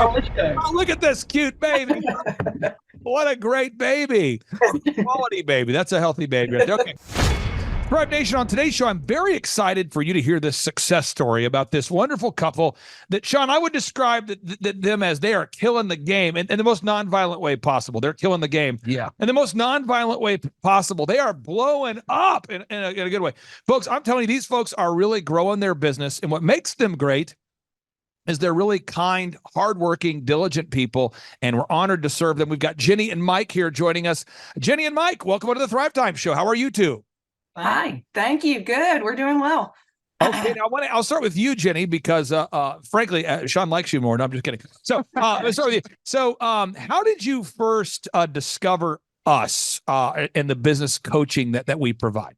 Oh, let's go. Oh, look at this cute baby. What a great baby. Quality baby. That's a healthy baby. Okay. Thrive Nation, on today's show, I'm very excited for you to hear this success story about this wonderful couple that, Sean, I would describe them as they are killing the game in the most nonviolent way possible. They're killing the game. Yeah. In the most nonviolent way possible. They are blowing up in a good way. Folks, I'm telling you, these folks are really growing their business. And what makes them great is they're really kind, hardworking, diligent people, and we're honored to serve them. We've got Ginny and Mike here joining us. Ginny and Mike, welcome to the Thrivetime Show. How are you two? Hi, thank you. Good. We're doing well. Okay, now I'll start with you, Ginny, because frankly, Sean likes you more. No, I'm just kidding. So, let's start with you. So, how did you first discover us and the business coaching that we provide?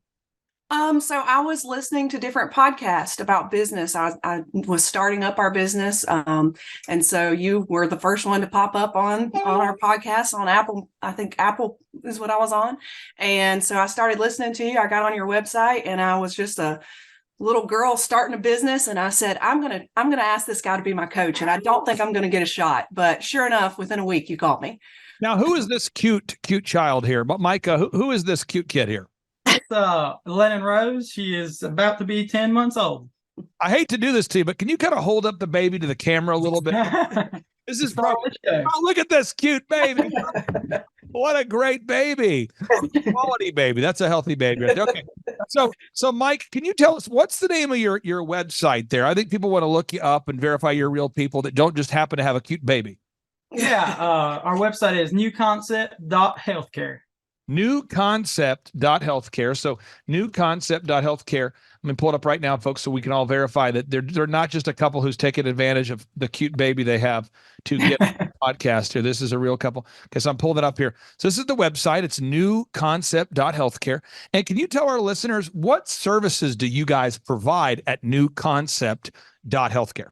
So I was listening to different podcasts about business. I was starting up our business. And so you were the first one to pop up on our podcast on Apple. I think Apple is what I was on. And so I started listening to you. I got on your website and I was just a little girl starting a business. And I said, I'm going to ask this guy to be my coach. And I don't think I'm going to get a shot, but sure enough, within a week, you called me. Now, who is this cute child here? But Micah, who is this cute kid here? Lennon Rose. She is about to be 10 months old. I hate to do this to you, but can you kind of hold up the baby to the camera a little bit? This is probably, oh, look at this cute baby. What a great baby. Quality baby. That's a healthy baby. Okay. So Mike, can you tell us what's the name of your website there? I think people want to look you up and verify you're real people that don't just happen to have a cute baby. Yeah. Our website is NewConcept.HealthCare. NewConcept.HealthCare. So NewConcept.HealthCare. I'm going to pull it up right now, folks, so we can all verify that they're not just a couple who's taking advantage of the cute baby they have to get a podcast here. This is a real couple. Okay, so I'm pulling it up here. So this is the website. It's NewConcept.HealthCare. And can you tell our listeners what services do you guys provide at NewConcept.HealthCare?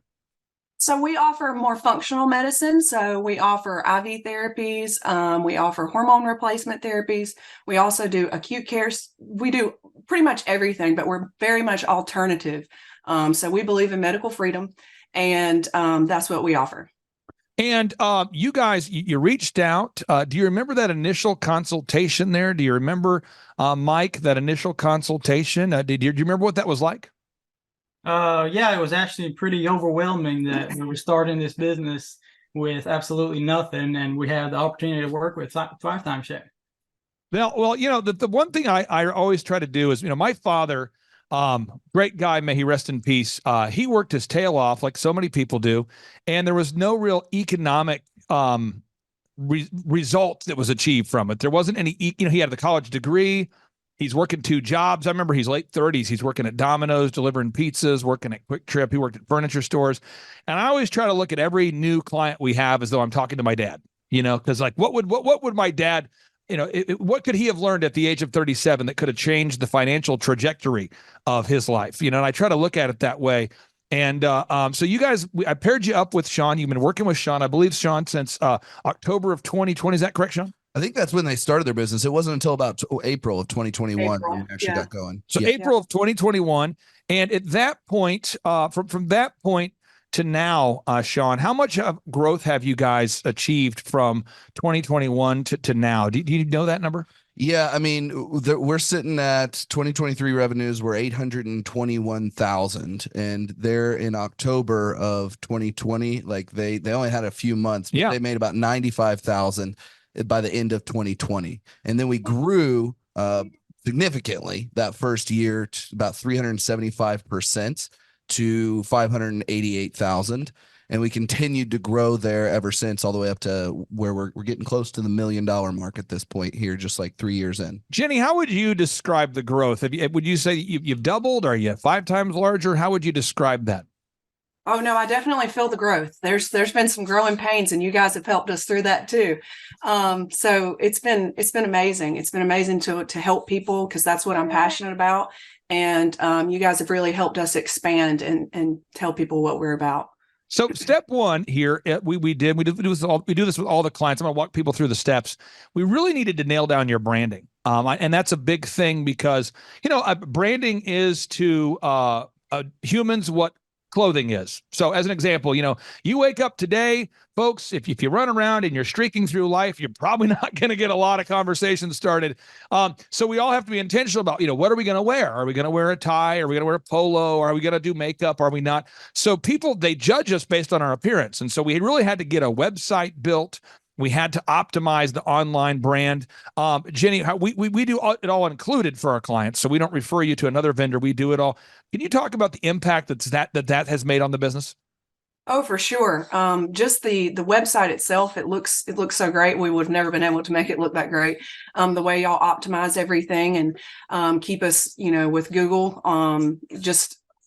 So we offer more functional medicine. So we offer IV therapies. We offer hormone replacement therapies. We also do acute care. We do pretty much everything, but we're very much alternative. So we believe in medical freedom, and that's what we offer. And you guys, you reached out. Do you remember that initial consultation there? Do you remember, Mike, that initial consultation? Do you remember what that was like? Yeah, it was actually pretty overwhelming that we were starting this business with absolutely nothing, and we had the opportunity to work with Thrivetime Show. Well, you know, the one thing I always try to do is, you know, my father, great guy, may he rest in peace. He worked his tail off like so many people do, and there was no real economic result that was achieved from it. There wasn't any, you know, he had the college degree. He's working 2 jobs. I remember he's late 30s. He's working at Domino's, delivering pizzas, working at Quick Trip. He worked at furniture stores. And I always try to look at every new client we have as though I'm talking to my dad, you know, because like, what would my dad, you know, what could he have learned at the age of 37 that could have changed the financial trajectory of his life? You know, and I try to look at it that way. And so you guys, I paired you up with Sean. You've been working with Sean, I believe, Sean, since October of 2020. Is that correct, Sean? I think that's when they started their business. It wasn't until about April of 2021 when we actually got going. So April of 2021. And at that point, from that point to now, Sean, how much of growth have you guys achieved from 2021 to now? Do you know that number? Yeah, I mean, we're sitting at 2023 revenues were 821,000, and they're in October of 2020. Like they only had a few months, but they made about 95,000 by the end of 2020. And then we grew significantly that first year to about 375% to 588,000. And we continued to grow there ever since, all the way up to where we're getting close to the $1 million mark at this point here, just like 3 years in. Ginny, how would you describe the growth? Would you say you've doubled? Are you 5 times larger? How would you describe that? Oh no, I definitely feel the growth. There's been some growing pains, and you guys have helped us through that too. So it's been amazing. It's been amazing to help people, because that's what I'm passionate about. And you guys have really helped us expand and tell people what we're about. So step one here, we do this with all the clients. I'm going to walk people through the steps. We really needed to nail down your branding. And that's a big thing because, you know, branding is to humans what clothing is. So as an example, you wake up today, folks, if you run around and you're streaking through life, you're probably not going to get a lot of conversations started. So we all have to be intentional about, what are we going to wear? Are we going to wear a tie? Are we going to wear a polo? Are we going to do makeup? Are we not? So people, they judge us based on our appearance. And so we really had to get a website built. We had to optimize the online brand. Ginny, we do it all included for our clients. So we don't refer you to another vendor. We do it all. Can you talk about the impact that has made on the business? Oh, for sure. Just the website itself, it looks so great. We would have never been able to make it look that great. The way y'all optimize everything and keep us, with Google,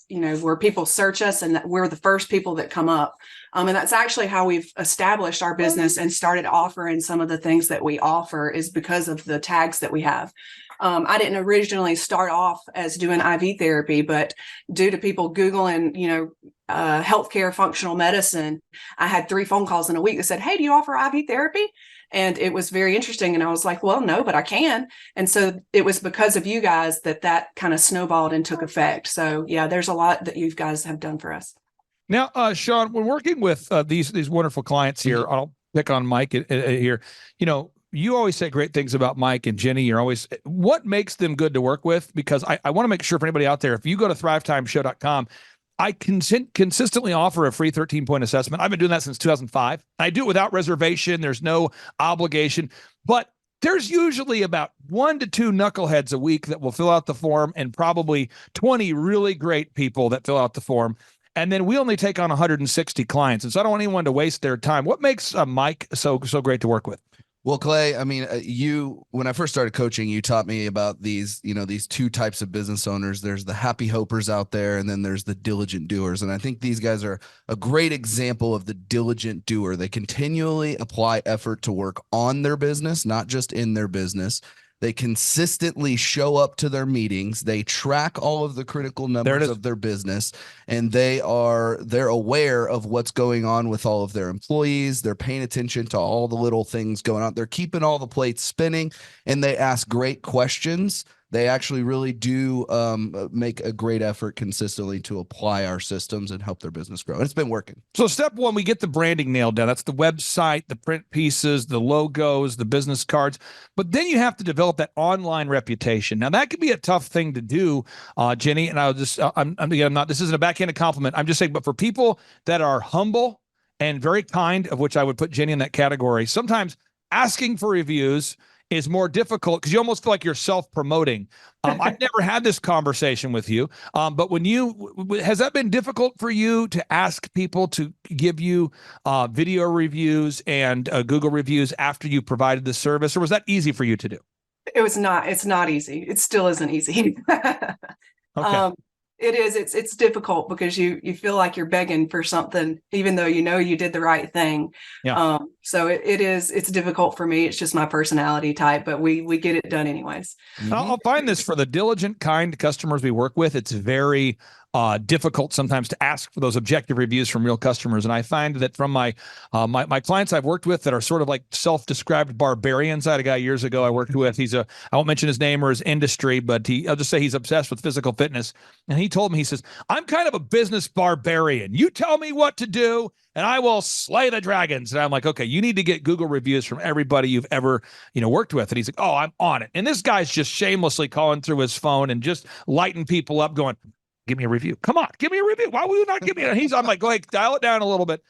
where people search us and that we're the first people that come up. And that's actually how we've established our business and started offering some of the things that we offer is because of the tags that we have. I didn't originally start off as doing IV therapy, but due to people Googling, healthcare, functional medicine, I had 3 phone calls in a week that said, "Hey, do you offer IV therapy?" And it was very interesting. And I was like, well, no, but I can. And so it was because of you guys that kind of snowballed and took effect. So yeah, there's a lot that you guys have done for us. Now, Sean, when working with these wonderful clients here, I'll pick on Mike here. You always say great things about Mike and Ginny. What makes them good to work with? Because I want to make sure for anybody out there, if you go to thrivetimeshow.com, I consistently offer a free 13-point assessment. I've been doing that since 2005. I do it without reservation. There's no obligation, but there's usually about 1 to 2 knuckleheads a week that will fill out the form and probably 20 really great people that fill out the form. And then we only take on 160 clients. And so I don't want anyone to waste their time. What makes Mike so great to work with? Well, Clay, I mean, when I first started coaching, you taught me about these 2 types of business owners. There's the happy hopers out there, and then there's the diligent doers. And I think these guys are a great example of the diligent doer. They continually apply effort to work on their business, not just in their business. They consistently show up to their meetings. They track all of the critical numbers of their business, and they're aware of what's going on with all of their employees. They're paying attention to all the little things going on. They're keeping all the plates spinning, and they ask great questions. They actually really do make a great effort consistently to apply our systems and help their business grow. And it's been working. So step 1, we get the branding nailed down. That's the website, the print pieces, the logos, the business cards. But then you have to develop that online reputation. Now that could be a tough thing to do, Ginny. And I'll just, this isn't a backhanded compliment. I'm just saying, but for people that are humble and very kind, of which I would put Ginny in that category, sometimes asking for reviews is more difficult because you almost feel like you're self-promoting. I've never had this conversation with you, but has that been difficult for you to ask people to give you video reviews and Google reviews after you provided the service, or was that easy for you to do? It was not. It's not easy. It still isn't easy. Okay. It is. It's difficult because you feel like you're begging for something, even though you did the right thing. Yeah. So it's difficult for me. It's just my personality type, but we get it done anyways. I'll find this for the diligent, kind customers we work with. It's very difficult sometimes to ask for those objective reviews from real customers. And I find that from my clients I've worked with that are sort of like self-described barbarians. I had a guy years ago I worked with. I won't mention his name or his industry, but I'll just say he's obsessed with physical fitness. And he told me, he says, "I'm kind of a business barbarian. You tell me what to do and I will slay the dragons." And I'm like, okay, you need to get Google reviews from everybody you've ever, worked with. And he's like, "Oh, I'm on it." And this guy's just shamelessly calling through his phone and just lighting people up going, "Give me a review. Come on, give me a review. Why will you not give me it?" I'm like, go ahead, dial it down a little bit.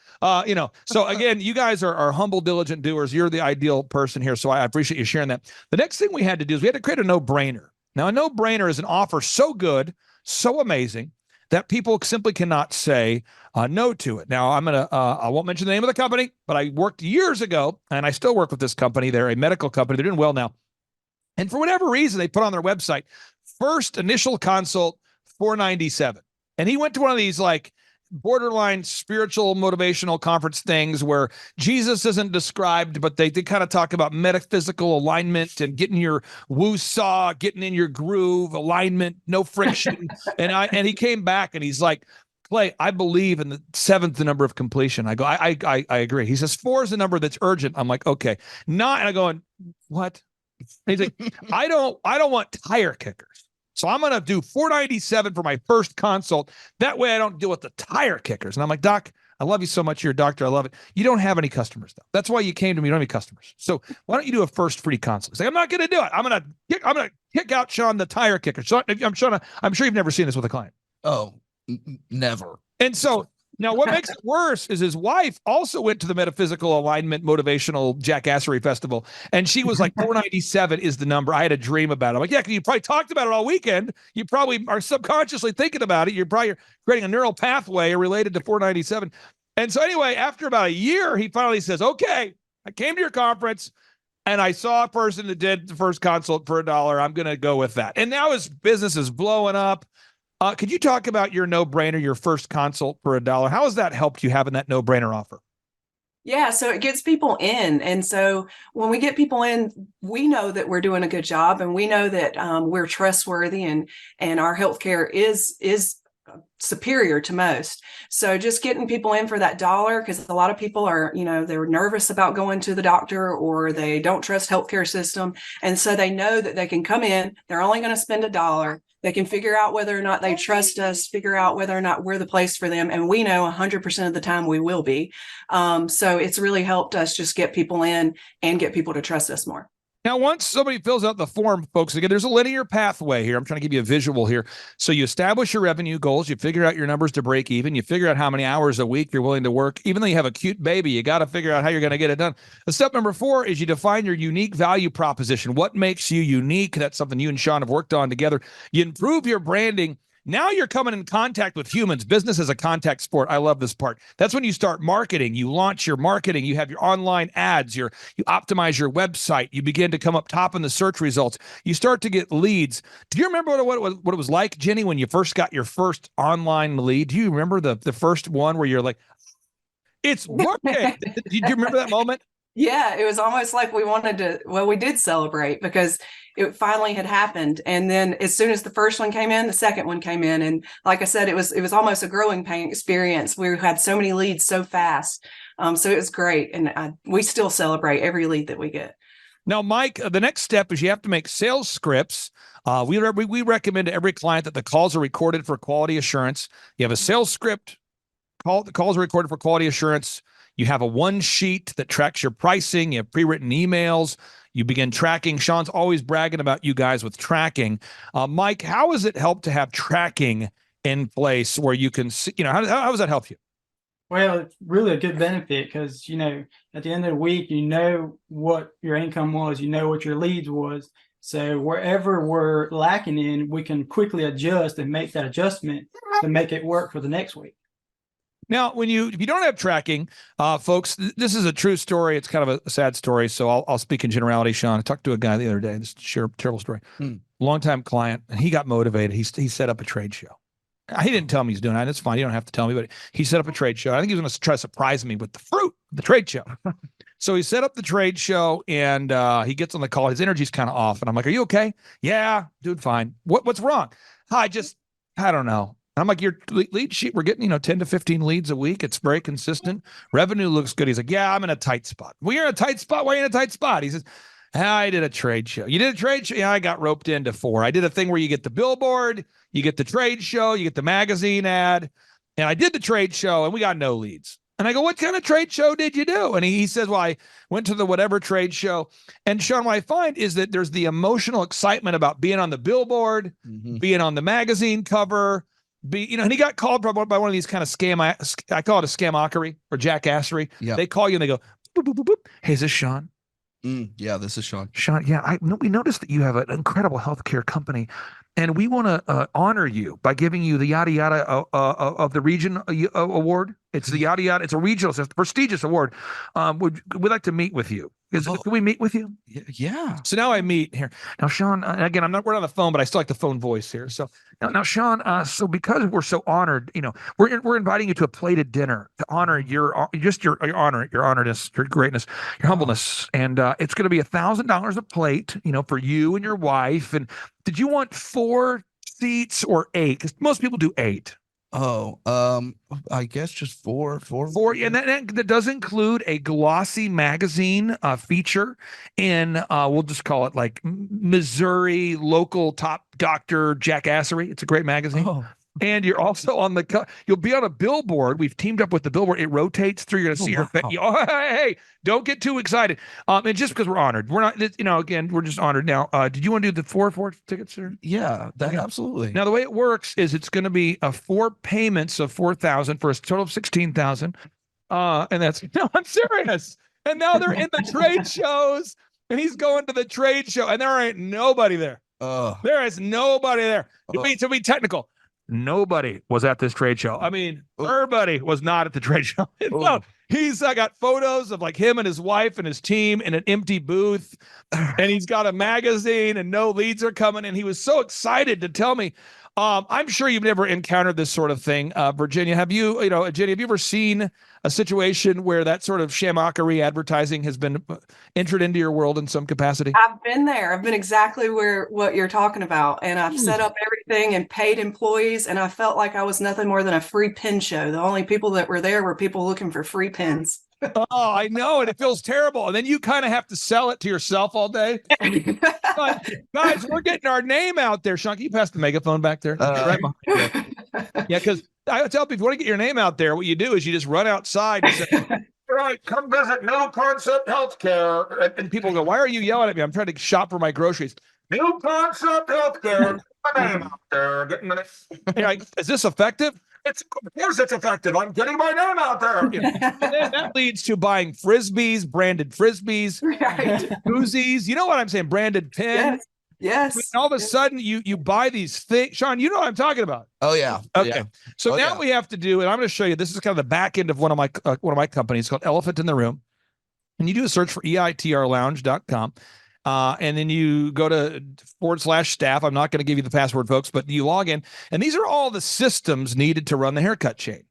So again, you guys are humble, diligent doers. You're the ideal person here. So I appreciate you sharing that. The next thing we had to do is we had to create a no-brainer. Now, a no-brainer is an offer so good, so amazing that people simply cannot say no to it. Now, I won't mention the name of the company, but I worked years ago and I still work with this company. They're a medical company. They're doing well now. And for whatever reason, they put on their website, first initial consult, $497. And he went to one of these like borderline spiritual motivational conference things where Jesus isn't described, but they kind of talk about metaphysical alignment and getting your woo-saw, getting in your groove, alignment, no friction. And he came back and he's like, "Clay, I believe in the 7th number of completion." I go, I agree. He says 4 is the number that's urgent. I'm like, okay. And I go, "What?" And he's like, I don't want tire kickers. So I'm going to do $497 for my first consult. That way I don't deal with the tire kickers. And I'm like, Doc, I love you so much. You're a doctor. I love it. You don't have any customers, though. That's why you came to me. You don't have any customers. So why don't you do a first free consult? He's like, I'm not going to do it. I'm going to kick out Sean, the tire kicker. So I'm sure you've never seen this with a client. Oh, never. And so now what makes it worse is his wife also went to the Metaphysical Alignment Motivational Jackassery Festival. And she was like, 497 is the number. I had a dream about it. I'm like, yeah, because you probably talked about it all weekend. You probably are subconsciously thinking about it. You're probably creating a neural pathway related to 497. And so anyway, after about a year, he finally says, okay, I came to your conference and I saw a person that did the first consult for $1. I'm going to go with that. And now his business is blowing up. Could you talk about your no-brainer, your first consult for $1? How has that helped you having that no-brainer offer? Yeah, so it gets people in. And so when we get people in, we know that we're doing a good job, and we know that we're trustworthy, and our healthcare is superior to most. So just getting people in for that $1, because a lot of people are, they're nervous about going to the doctor, or they don't trust healthcare system. And so they know that they can come in, they're only going to spend $1. They can figure out whether or not they trust us, figure out whether or not we're the place for them. And we know 100% of the time we will be. So it's really helped us just get people in and get people to trust us more. Now, once somebody fills out the form, folks, again, there's a linear pathway here. I'm trying to give you a visual here. So you establish your revenue goals. You figure out your numbers to break even. You figure out how many hours a week you're willing to work. Even though you have a cute baby, you got to figure out how you're going to get it done. Step number 4 is you define your unique value proposition. What makes you unique? That's something you and Sean have worked on together. You improve your branding. Now you're coming in contact with humans. Business is a contact sport. I love this part. That's when you start marketing. You launch your marketing. You have your online ads. You optimize your website. You begin to come up top in the search results. You start to get leads. Do you remember what it was like, Ginny, when you first got your first online lead? Do you remember the first one where you're like, it's working? Did you remember that moment? Yeah, it was almost like we did celebrate, because it finally had happened. And then as soon as the first one came in, the second one came in. And like I said, it was almost a growing pain experience. We had so many leads so fast. So it was great. And we still celebrate every lead that we get. Now, Mike, the next step is you have to make sales scripts. We recommend to every client that the calls are recorded for quality assurance. You have a sales script. The calls are recorded for quality assurance. You have a one sheet that tracks your pricing. You have pre-written emails. You begin tracking. Sean's always bragging about you guys with tracking. Mike, how has it helped to have tracking in place where you can see, how does that help you? Well, it's really a good benefit, because, at the end of the week, what your income was, what your leads was. So wherever we're lacking in, we can quickly adjust and make that adjustment to make it work for the next week. Now, if you don't have tracking, folks, this is a true story. It's kind of a sad story, so I'll speak in generality, Sean. I talked to a guy the other day. This is a terrible story. Longtime client, and he got motivated. He set up a trade show. He didn't tell me he's doing that. It's fine. You don't have to tell me, but he set up a trade show. I think he was going to try to surprise me with the fruit of the trade show. So he set up the trade show, and he gets on the call. His energy's kind of off, and I'm like, "Are you okay?" "Yeah, dude, fine." What's wrong?" "I don't know." I'm like, "Your lead sheet, we're getting, 10 to 15 leads a week. It's very consistent. Revenue looks good." He's like, "Yeah, I'm in a tight spot." "Well, you're in a tight spot. Why are you in a tight spot?" He says, "I did a trade show." "You did a trade show?" "Yeah, I got roped into 4. I did a thing where you get the billboard, you get the trade show, you get the magazine ad. And I did the trade show and we got no leads." And I go, "What kind of trade show did you do?" And he says, "Well, I went to the whatever trade show." And Sean, what I find is that there's the emotional excitement about being on the billboard, being on the magazine cover, and he got called by one of these kind of I call it a scamockery or jackassery. Yeah. They call you and they go, boop, boop, boop, boop. "Hey, is this Sean?" Yeah, this is Sean. "Sean, yeah, we noticed that you have an incredible healthcare company, and we want to honor you by giving you the yada yada of the region award. It's the yada yada. It's a regional, it's a prestigious award. We'd like to meet with you. Can we meet with you?" Yeah. So now I meet here. Now, Sean, again, we're on the phone, but I still like the phone voice here. So now, Sean, so because we're so honored, we're inviting you to a plated dinner to honor your honor, your honoredness, your greatness, your humbleness. And it's going to be $1,000 a plate, for you and your wife. And did you want 4 seats or 8? Because most people do 8. Oh, I guess just four. And that does include a glossy magazine feature in, we'll just call it like Missouri local top doctor jackassery. It's a great magazine. Oh. And you're also on you'll be on a billboard. We've teamed up with the billboard. It rotates through. You're going to see your face. Oh, hey, don't get too excited. And just because we're honored, we're not, again, we're just honored now. Did you want to do the four tickets, sir? Yeah, absolutely. Now, the way it works is it's going to be 4 payments of $4,000 for a total of $16,000. And that's, no, I'm serious. And now they're in the trade shows and he's going to the trade show and there ain't nobody there. There is nobody there. To be technical. Nobody was at this trade show. I mean, everybody was not at the trade show. No, I got photos of like him and his wife and his team in an empty booth, and he's got a magazine and no leads are coming. And he was so excited to tell me. I'm sure you've never encountered this sort of thing, Virginia. Have you, Ginny, have you ever seen a situation where that sort of shamockery advertising has been entered into your world in some capacity? I've been there. I've been exactly what you're talking about. And I've set up everything and paid employees. And I felt like I was nothing more than a free pin show. The only people that were there were people looking for free pins. Oh, I know. And it feels terrible. And then you kind of have to sell it to yourself all day. But guys, we're getting our name out there. Sean, can you pass the megaphone back there? Right behind you. Yeah, because I tell people, if you want to get your name out there, what you do is you just run outside and say, right, come visit NewConcept.HealthCare. And people go, why are you yelling at me? I'm trying to shop for my groceries. NewConcept.HealthCare. My name out there. Getting the like, is this effective? Of course it's effective. I'm getting my name out there. And then that leads to buying Frisbees, branded Frisbees, Right. koozies. You know what I'm saying? Branded pins. Yes. And all of a sudden, you buy these things. Sean, you know what I'm talking about. Oh, yeah. Okay. Yeah. So now we have to do, and I'm going to show you, this is kind of the back end of one of my companies called Elephant in the Room. And you do a search for eitrlounge.com. And then you go to /staff. I'm not going to give you the password, folks, but you log in. And these are all the systems needed to run the haircut chain.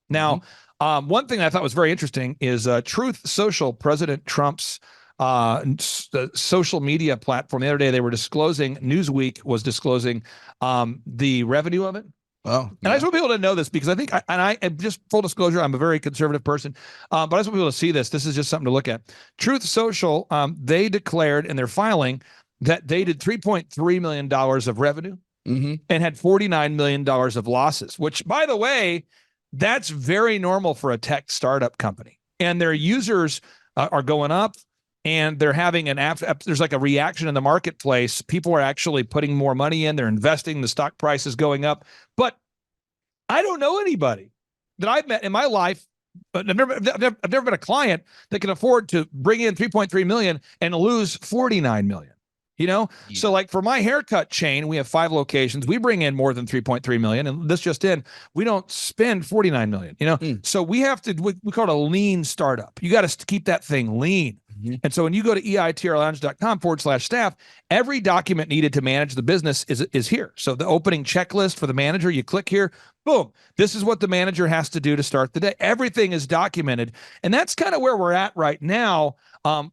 Now, one thing I thought was very interesting is Truth Social, President Trump's social media platform. The other day they were disclosing, Newsweek was disclosing the revenue of it. Oh, and I just want people to know this because I think, I just full disclosure, I'm a very conservative person, but I just want people to see this. This is just something to look at. Truth Social, they declared in their filing that they did $3.3 million of revenue and had $49 million of losses, which, by the way, that's very normal for a tech startup company. And their users are going up. And they're having there's like a reaction in the marketplace. People are actually putting more money in. They're investing. The stock price is going up. But I don't know anybody that I've met in my life. I've never been a client that can afford to bring in 3.3 million and lose 49 million. So like for my haircut chain, we have 5 locations. We bring in more than 3.3 million. And this just in, we don't spend 49 million, So we have to, we call it a lean startup. You got to keep that thing lean. And so when you go to eitrlounge.com/staff, every document needed to manage the business is here. So the opening checklist for the manager, you click here, boom. This is what the manager has to do to start the day. Everything is documented. And that's kind of where we're at right now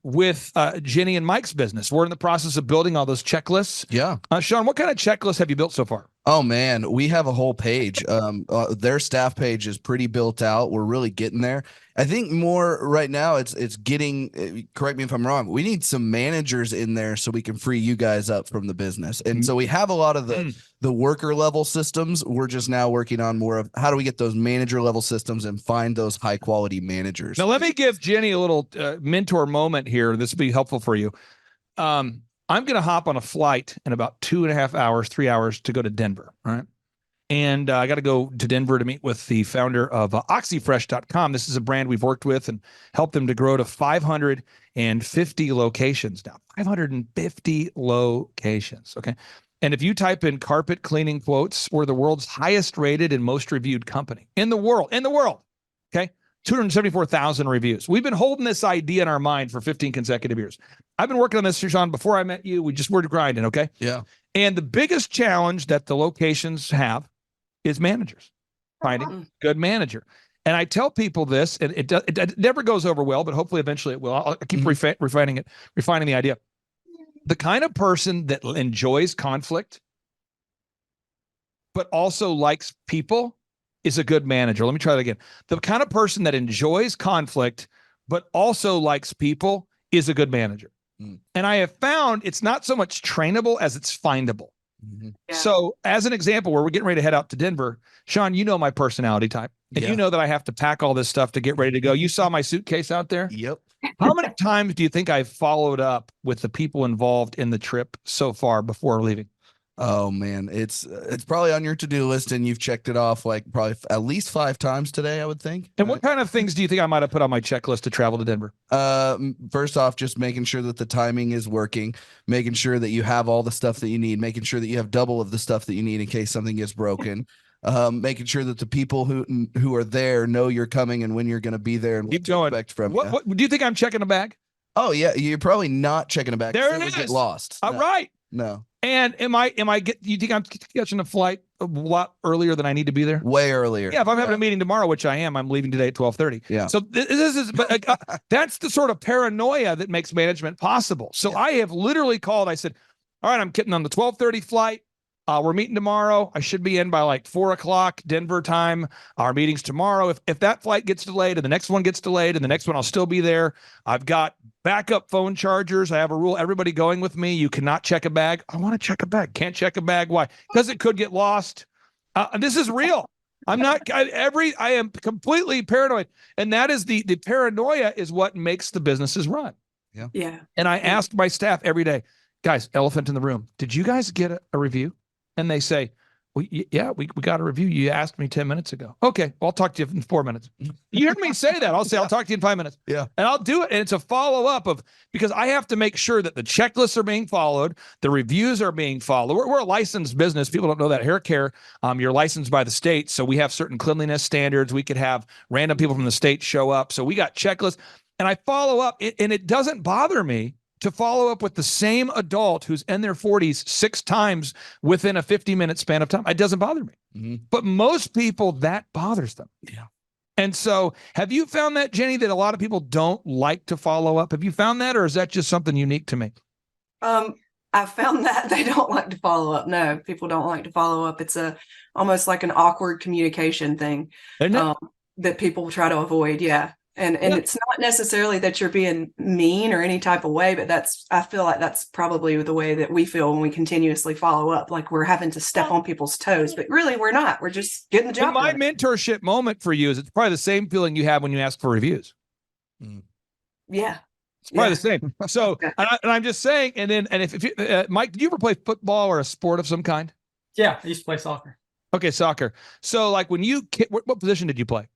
with Ginny and Mike's business. We're in the process of building all those checklists. Yeah. Sean, what kind of checklists have you built so far? Oh, man, we have a whole page. Their staff page is pretty built out. We're really getting there. I think more right now it's getting, correct me if I'm wrong, we need some managers in there so we can free you guys up from the business. And so we have a lot of the worker level systems. We're just now working on more of how do we get those manager level systems and find those high quality managers. Now, let me give Ginny a little mentor moment here. This will be helpful for you. I'm going to hop on a flight in about 2.5 hours, 3 hours to go to Denver. All right. And I got to go to Denver to meet with the founder of OxyFresh.com. This is a brand we've worked with and helped them to grow to 550 locations now. 550 locations. Okay. And if you type in carpet cleaning quotes, we're the world's highest rated and most reviewed company in the world. Okay. 274,000 reviews. We've been holding this idea in our mind for 15 consecutive years. I've been working on this, Sean, before I met you. We just were grinding, okay? Yeah. And the biggest challenge that the locations have is managers, finding a good manager. And I tell people this, and it never goes over well, but hopefully eventually it will. I'll keep refining the idea. The kind of person that enjoys conflict, but also likes people, is a good manager. Let me try that again. The kind of person that enjoys conflict, but also likes people is a good manager. And I have found it's not so much trainable as it's findable. Yeah. So as an example, where we're getting ready to head out to Denver, Sean, you know my personality type. And you know that I have to pack all this stuff to get ready to go. You saw my suitcase out there? Yep. How many times do you think I've followed up with the people involved in the trip so far before leaving? Oh man, it's probably on your to-do list, and you've checked it off like probably at least 5 times today, I would think. And what kind of things do you think I might have put on my checklist to travel to Denver? First off, just making sure that the timing is working, making sure that you have all the stuff that you need, making sure that you have double of the stuff that you need in case something gets broken. Making sure that the people who are there know you're coming and when you're going to be there and Keep what to going. expect from you. What do you think I'm checking a bag? Oh yeah, you're probably not checking a bag. There It it would is. get lost. All No. right. No. And you think I'm catching a flight a lot earlier than I need to be there? Way earlier. Yeah, if I'm having a meeting tomorrow, which I am, I'm leaving today at 12:30. Yeah. So this is, but that's the sort of paranoia that makes management possible. So I have literally called. I said, all right, I'm getting on the 12:30 flight. We're meeting tomorrow. I should be in by like 4:00 Denver time. Our meeting's tomorrow. If that flight gets delayed and the next one gets delayed and the next one, I'll still be there. I've got backup phone chargers. I have a rule. Everybody going with me. You cannot check a bag. I want to check a bag. Can't check a bag. Why? Because it could get lost. This is real. I'm not. I am completely paranoid, and that is the paranoia is what makes the businesses run. Yeah. Yeah. And I ask my staff every day, guys, elephant in the room. Did you guys get a review? And they say, well, yeah, we got a review. You asked me 10 minutes ago. Okay, well, I'll talk to you in 4 minutes. You heard me say that. I'll say, I'll talk to you in 5 minutes. Yeah. And I'll do it. And it's a follow-up because I have to make sure that the checklists are being followed, the reviews are being followed. We're a licensed business. People don't know that. Hair care, you're licensed by the state. So we have certain cleanliness standards. We could have random people from the state show up. So we got checklists. And I follow up, and it doesn't bother me to follow up with the same adult who's in their 40s 6 times within a 50-minute span of time. It doesn't bother me. But most people, that bothers them. Yeah. And so have you found that, Jenny, that a lot of people don't like to follow up? Have you found that, or is that just something unique to me? I found that they don't like to follow up. No, people don't like to follow up. It's almost like an awkward communication thing that people try to avoid. Yeah. And it's not necessarily that you're being mean or any type of way, but I feel like that's probably the way that we feel when we continuously follow up, like we're having to step on people's toes, but really we're not. We're just getting the job done. My mentorship moment for you is it's probably the same feeling you have when you ask for reviews. Yeah. It's probably the same. So, and I'm just saying, and if you, Mike, did you ever play football or a sport of some kind? Yeah, I used to play soccer. Okay, soccer. So like when what position did you play?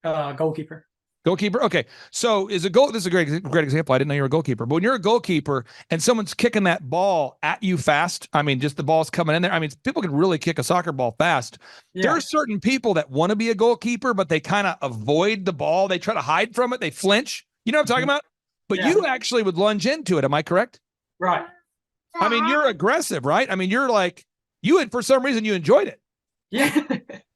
Goalkeeper. Goalkeeper. Okay. So this is a great example. I didn't know you were a goalkeeper, but when you're a goalkeeper and someone's kicking that ball at you fast, I mean, just the ball's coming in there. I mean, people can really kick a soccer ball fast. Yeah. There are certain people that want to be a goalkeeper, but they kind of avoid the ball. They try to hide from it. They flinch. You know what I'm talking about? But you actually would lunge into it. Am I correct? Right. I mean, you're aggressive, right? I mean, you're like, for some reason you enjoyed it. Yeah.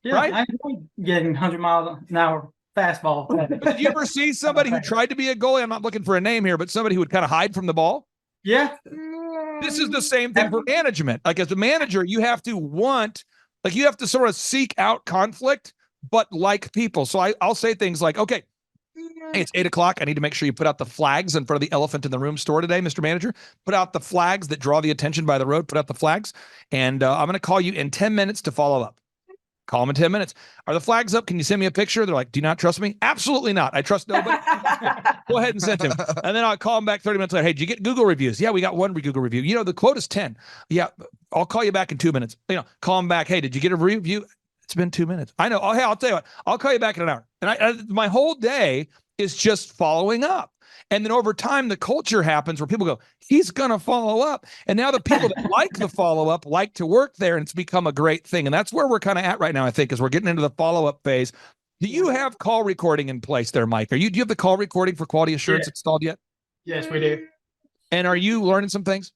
Right? I enjoyed getting 100 miles an hour fastball. But did you ever see somebody who tried to be a goalie? I'm not looking for a name here, but somebody who would kind of hide from the ball? Yeah. This is the same thing for management. Like as a manager, you have to sort of seek out conflict, but like people. So I'll say things like, okay, hey, it's 8:00. I need to make sure you put out the flags in front of the elephant in the room store today, Mr. Manager. Put out the flags that draw the attention by the road. Put out the flags. And I'm going to call you in 10 minutes to follow up. Call them in 10 minutes. Are the flags up? Can you send me a picture? They're like, do you not trust me? Absolutely not. I trust nobody. Go ahead and send him. And then I'll call him back 30 minutes later. Hey, did you get Google reviews? Yeah, we got one Google review. You know, the quote is 10. Yeah, I'll call you back in 2 minutes. Call him back. Hey, did you get a review? It's been 2 minutes. I know. Oh, hey, I'll tell you what. I'll call you back in an hour. And my whole day is just following up. And then over time, the culture happens where people go, he's going to follow up. And now the people that like the follow-up like to work there, and it's become a great thing. And that's where we're kind of at right now, I think, is we're getting into the follow-up phase. Do you have call recording in place there, Mike? Do you have the call recording for quality assurance installed yet? Yes, we do. And are you learning some things?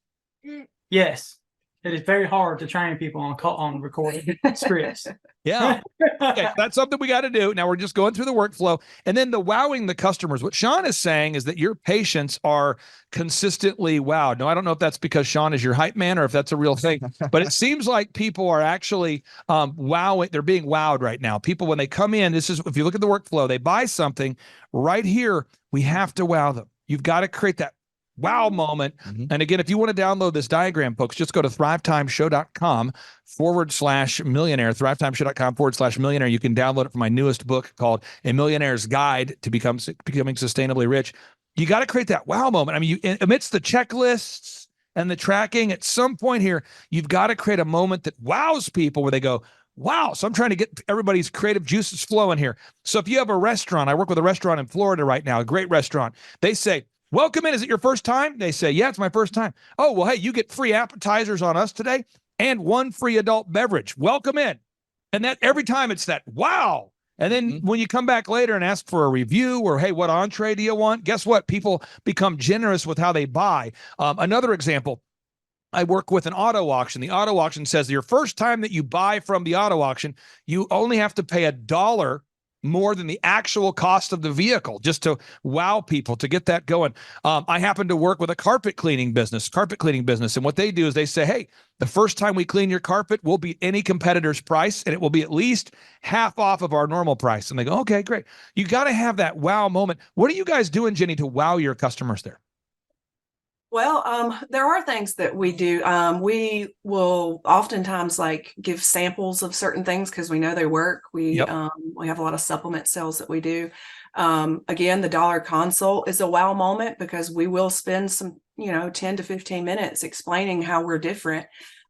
Yes. it is very hard to train people on recorded scripts. Yeah. Okay. That's something we got to do. Now we're just going through the workflow, and then the wowing the customers. What Sean is saying is that your patients are consistently wowed. Now, I don't know if that's because Sean is your hype man or if that's a real thing, but it seems like people are actually wowing. They're being wowed right now. People, when they come in, this is, if you look at the workflow, they buy something right here. We have to wow them. You've got to create that wow moment. And again, if you want to download this diagram, folks, just go to thrivetimeshow.com/millionaire, thrivetimeshow.com/millionaire. You can download it from my newest book called A Millionaire's Guide to Becoming Sustainably Rich. You got to create that wow moment. I mean, amidst the checklists and the tracking, at some point here, you've got to create a moment that wows people where they go, wow. So I'm trying to get everybody's creative juices flowing here. So if you have a restaurant, I work with a restaurant in Florida right now, a great restaurant. They say, welcome in. Is it your first time? They say, yeah, it's my first time. Oh, well, hey, you get free appetizers on us today and 1 free adult beverage. Welcome in. And that every time it's that, wow. And then when you come back later and ask for a review or, hey, what entree do you want? Guess what? People become generous with how they buy. Another example, I work with an auto auction. The auto auction says your first time that you buy from the auto auction, you only have to pay $1 more than the actual cost of the vehicle, just to wow people, to get that going. I happen to work with a carpet cleaning business. And what they do is they say, hey, the first time we clean your carpet, we'll beat any competitor's price, and it will be at least half off of our normal price. And they go, okay, great. You got to have that wow moment. What are you guys doing, Ginny, to wow your customers there? Well, there are things that we do. We will oftentimes like give samples of certain things because we know they work. We have a lot of supplement sales that we do. Again, the dollar consult is a wow moment because we will spend some, 10 to 15 minutes explaining how we're different.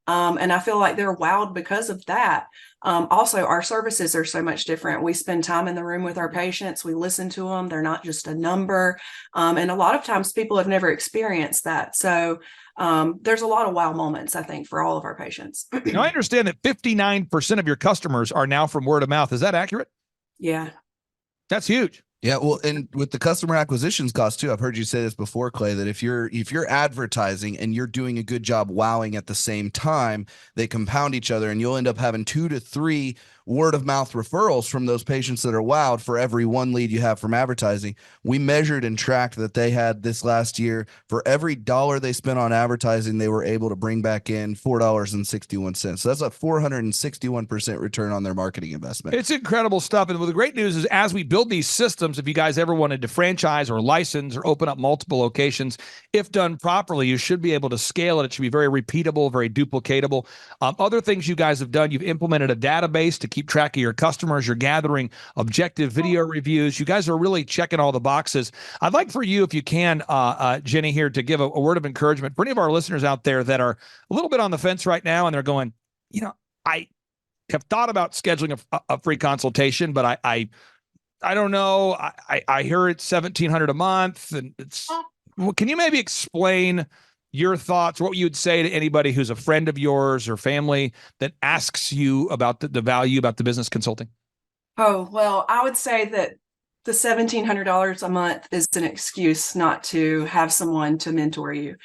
And I feel like they're wowed because of that. Also, our services are so much different. We spend time in the room with our patients. We listen to them. They're not just a number. And a lot of times people have never experienced that. So there's a lot of wow moments, I think, for all of our patients. Now, I understand that 59% of your customers are now from word of mouth. Is that accurate? Yeah. That's huge. Yeah, well, and with the customer acquisitions cost too, I've heard you say this before, Clay, that if you're advertising and you're doing a good job wowing at the same time, they compound each other, and you'll end up having 2 to 3 word of mouth referrals from those patients that are wowed for every 1 lead you have from advertising. We measured and tracked that they had this last year, for every $1 they spent on advertising, they were able to bring back in $4.61. So that's a 461% return on their marketing investment. It's incredible stuff. And the great news is, as we build these systems, if you guys ever wanted to franchise or license or open up multiple locations, if done properly, you should be able to scale it. It should be very repeatable, very duplicatable. Other things you guys have done, you've implemented a database to keep track of your customers. You're gathering objective video reviews. You guys are really checking all the boxes. I'd like for you, if you can, Ginny, here, to give a word of encouragement for any of our listeners out there that are a little bit on the fence right now, and they're going, I have thought about scheduling a free consultation, but I don't know. I hear it's $1,700 a month, and can you maybe explain your thoughts, what you'd say to anybody who's a friend of yours or family that asks you about the value about the business consulting? Oh, well, I would say that the $1,700 a month is an excuse not to have someone to mentor you.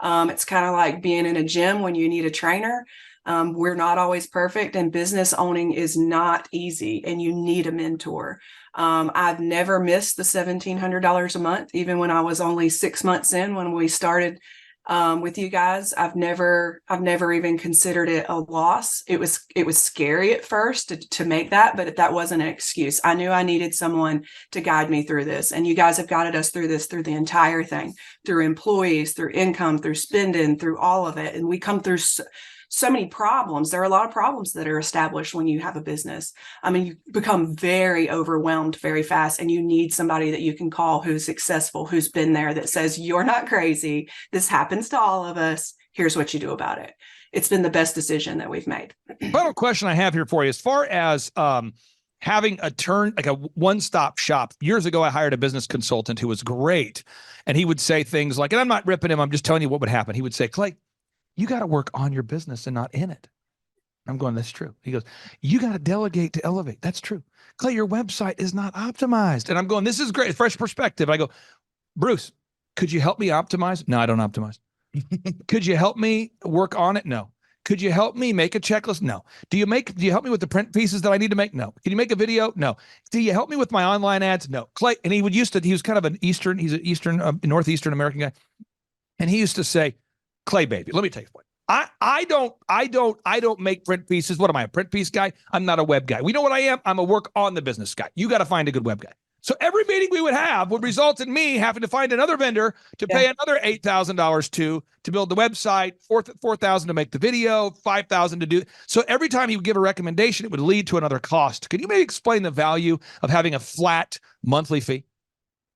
It's kind of like being in a gym when you need a trainer. We're not always perfect, and business owning is not easy, and you need a mentor. I've never missed the $1,700 a month, even when I was only 6 months in when we started with you guys. I've never even considered it a loss. It was scary at first to make that, but that wasn't an excuse. I knew I needed someone to guide me through this, and you guys have guided us through this, through the entire thing, through employees, through income, through spending, through all of it. And we come through so many problems. There are a lot of problems that are established when you have a business. I mean, you become very overwhelmed very fast, and you need somebody that you can call who's successful, who's been there, that says, you're not crazy. This happens to all of us. Here's what you do about it. It's been the best decision that we've made. Final question I have here for you, as far as having like a one-stop shop. Years ago, I hired a business consultant who was great. And he would say things like, and I'm not ripping him, I'm just telling you what would happen. He would say, Clay, you got to work on your business and not in it. I'm going, that's true. He goes, you got to delegate to elevate. That's true. Clay, your website is not optimized. And I'm going, this is great. Fresh perspective. I go, Bruce, could you help me optimize? No, I don't optimize. Could you help me work on it? No. Could you help me make a checklist? No. Do you help me with the print pieces that I need to make? No. Can you make a video? No. Do you help me with my online ads? No. Clay, and he was kind of he's an Northeastern American guy. And he used to say, Clay, baby, let me tell you what. I don't make print pieces. What am I, a print piece guy? I'm not a web guy. We know what I am. I'm a work on the business guy. You got to find a good web guy. So every meeting we would have would result in me having to find another vendor to pay another $8,000 to build the website, $4,000 to make the video, $5,000 to do. So every time he would give a recommendation, it would lead to another cost. Can you maybe explain the value of having a flat monthly fee?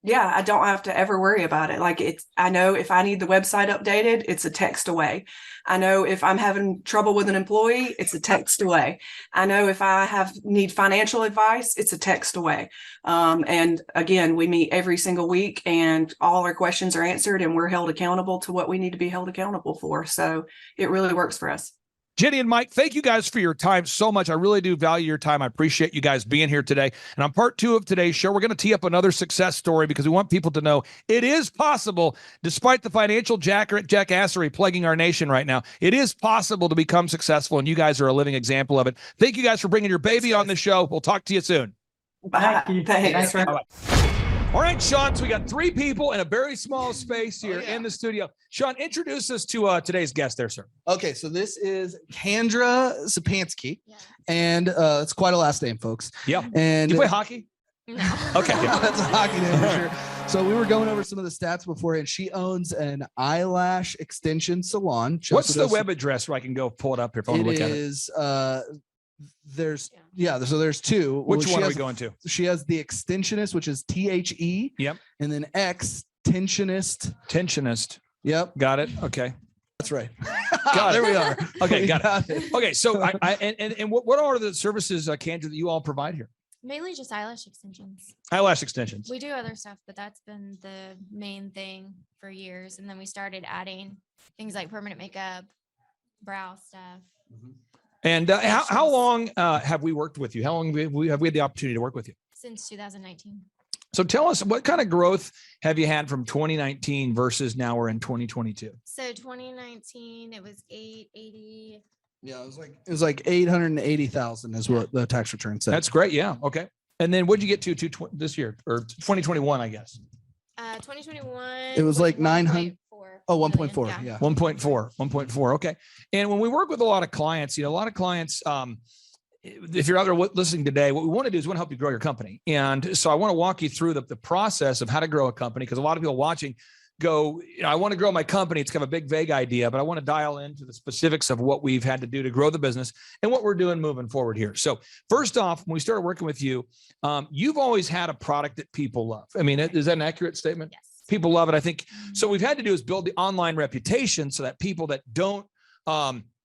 Yeah, I don't have to ever worry about it. Like I know if I need the website updated, it's a text away. I know if I'm having trouble with an employee, it's a text away. I know if I need financial advice, it's a text away. And again, we meet every single week and all our questions are answered and we're held accountable to what we need to be held accountable for. So it really works for us. Ginny and Mike, thank you guys for your time so much. I really do value your time. I appreciate you guys being here today. And on part 2 of today's show, we're going to tee up another success story because we want people to know it is possible, despite the financial jackassery plaguing our nation right now. It is possible to become successful, and you guys are a living example of it. Thank you guys for bringing your baby on the show. We'll talk to you soon. Bye. Thanks. All right, Sean, so we got 3 people in a very small space here in the studio. Sean, introduce us to today's guest there, sir. Okay, so this is Kendra Sapansky, and it's quite a last name, folks. Yeah. And do you play hockey? No. Okay. Yeah. That's a hockey name for sure. So we were going over some of the stats before, and she owns an eyelash extension salon. What's the web address where I can go pull it up here if I want to look at it? It is there's 2. Which one are we going to? She has the Extensionist, which is THE. Yep. And then Extensionist. Tensionist. Yep. Got it. Okay. That's right. Got there it. we are. Okay, got it. Okay, so what are the services, Kendra, that you all provide here? Mainly just eyelash extensions. Eyelash extensions. We do other stuff, but that's been the main thing for years. And then we started adding things like permanent makeup, brow stuff. And how long have we worked with you? How long have we had the opportunity to work with you? Since 2019. So tell us, what kind of growth have you had from 2019 versus now we're in 2022? So 2019, it was 880. Yeah, it was like 880,000 is what the tax return said. That's great. Yeah. Okay. And then what'd you get to this year or 2021, I guess? 2021. It was like 900. 1.4. Oh, 1.4. Yeah. 1.4. Okay. And when we work with a lot of clients, a lot of clients, if you're out there listening today, what we want to do is we want to help you grow your company. And so I want to walk you through the process of how to grow a company, because a lot of people watching go, I want to grow my company. It's kind of a big, vague idea, but I want to dial into the specifics of what we've had to do to grow the business and what we're doing moving forward here. So first off, when we started working with you, you've always had a product that people love. I mean, is that an accurate statement? Yes. People love it. I think so. We've had to do is build the online reputation so that people that don't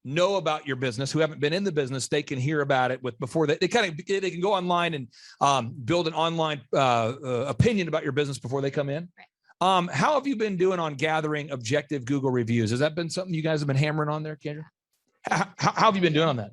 know about your business, who haven't been in the business, they can hear about it before they can go online and build an online opinion about your business before they come in. Right. How have you been doing on gathering objective Google reviews? Has that been something you guys have been hammering on there, Kendra? How have you been doing on that?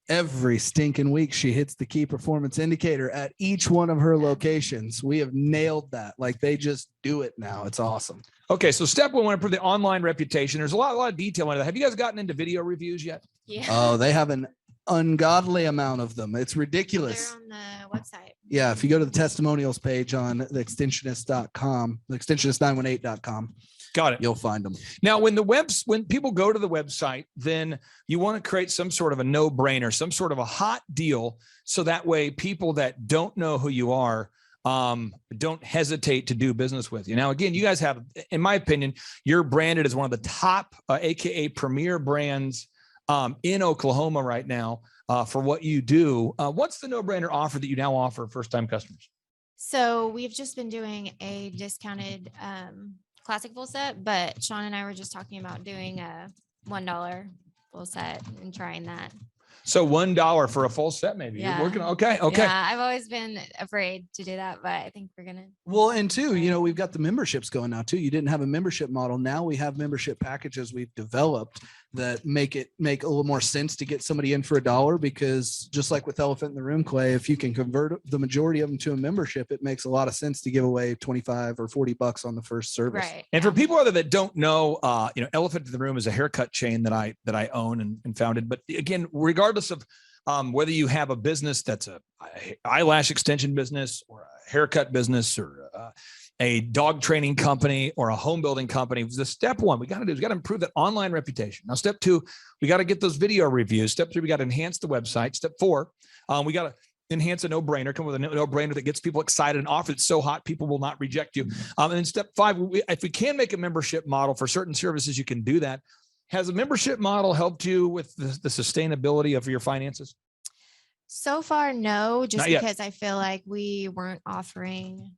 Every stinking week, she hits the key performance indicator at each one of her locations. We have nailed that. Like, they just do it now. It's awesome. Okay, so step 1, we want to improve the online reputation. There's a lot of detail into that. Have you guys gotten into video reviews yet? Yeah. Oh, they have an ungodly amount of them. It's ridiculous. They're on the website. Yeah, if you go to the testimonials page on the extensionist.com, the extensionist918.com. Got it. You'll find them. Now, when people go to the website, then you want to create some sort of a no-brainer, some sort of a hot deal, so that way people that don't know who you are don't hesitate to do business with you. Now, again, you guys have, in my opinion, you're branded as one of the top, AKA premier brands in Oklahoma right now for what you do. What's the no-brainer offer that you now offer first-time customers? So we've just been doing a discounted classic full set, but Sean and I were just talking about doing a $1 full set and trying that. So $1 for a full set, maybe. Yeah. You're working. Okay. Yeah, I've always been afraid to do that, but I think we're gonna. Well, and two, we've got the memberships going now too. You didn't have a membership model. Now we have membership packages we've developed that make a little more sense to get somebody in for $1, because just like with Elephant in the Room, Clay, if you can convert the majority of them to a membership, it makes a lot of sense to give away 25 or 40 bucks on the first service. Right. And for people other that don't know, Elephant in the Room is a haircut chain that I own and founded. But again, regardless of whether you have a business that's a eyelash extension business or a haircut business or a dog training company or a home building company, the step one we got to do is we got to improve that online reputation. Now, step 2, we got to get those video reviews. Step 3, we got to enhance the website. Step 4, we got to enhance a no-brainer, come with a no-brainer that gets people excited and offer it's so hot people will not reject you. And then step 5, if we can make a membership model for certain services, you can do that. Has a membership model helped you with the sustainability of your finances? So far, no, just Not yet. because I feel like we weren't offering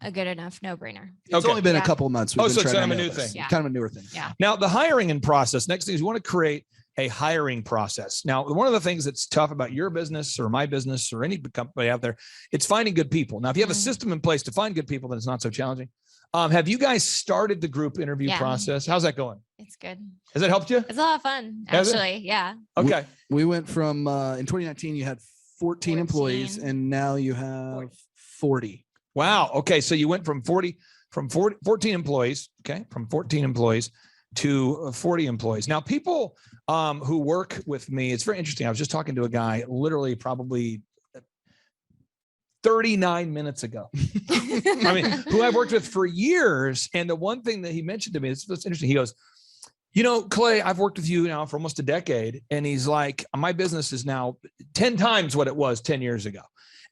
a good enough no-brainer. It's only been a couple of months. So it's kind of a new thing. Yeah. Kind of a newer thing. Yeah. Now, the hiring and process. Next thing is you want to create a hiring process. Now, one of the things that's tough about your business or my business or any company out there, it's finding good people. Now, if you have a system in place to find good people, then it's not so challenging. Have you guys started the group interview process? How's that going? It's good. Has it helped you? It's a lot of fun, Has it? actually. Yeah. Okay. We went from in 2019, you had 14 employees, and now you have 40. Wow. Okay. So you went from 14 employees. Okay. From 14 employees to 40 employees. Now, people who work with me, it's very interesting. I was just talking to a guy literally probably 39 minutes ago. I mean, who I've worked with for years. And the one thing that he mentioned to me, it's interesting. He goes, Clay, I've worked with you now for almost a decade. And he's like, my business is now 10 times what it was 10 years ago.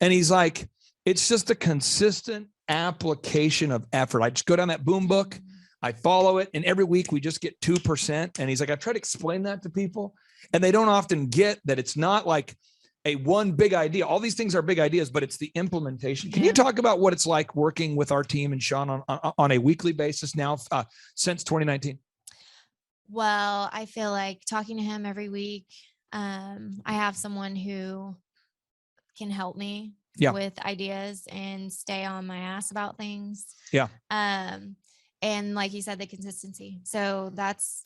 And he's like, it's just a consistent application of effort. I just go down that boom book, I follow it, and every week we just get 2%. And he's like, I try to explain that to people, and they don't often get that it's not like a one big idea. All these things are big ideas, but it's the implementation. Can you talk about what it's like working with our team and Sean on a weekly basis now since 2019? Well, I feel like talking to him every week, I have someone who can help me with ideas and stay on my ass about things. Yeah. And like you said, the consistency. So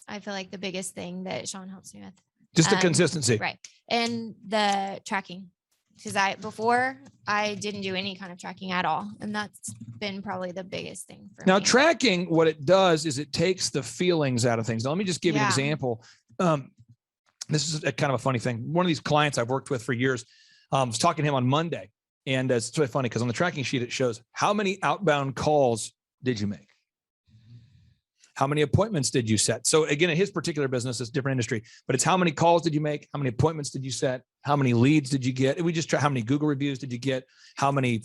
I feel like the biggest thing that Sean helps me with. Just the consistency. Right. And the tracking. Because before I didn't do any kind of tracking at all. And that's been probably the biggest thing for me. Now, tracking, what it does is it takes the feelings out of things. Now, let me just give you an example. This is kind of a funny thing. One of these clients I've worked with for years, was talking to him on Monday. And it's really funny because on the tracking sheet, it shows how many outbound calls did you make? How many appointments did you set? So again, in his particular business, it's a different industry, but it's how many calls did you make? How many appointments did you set? How many leads did you get? And we just try how many Google reviews did you get? How many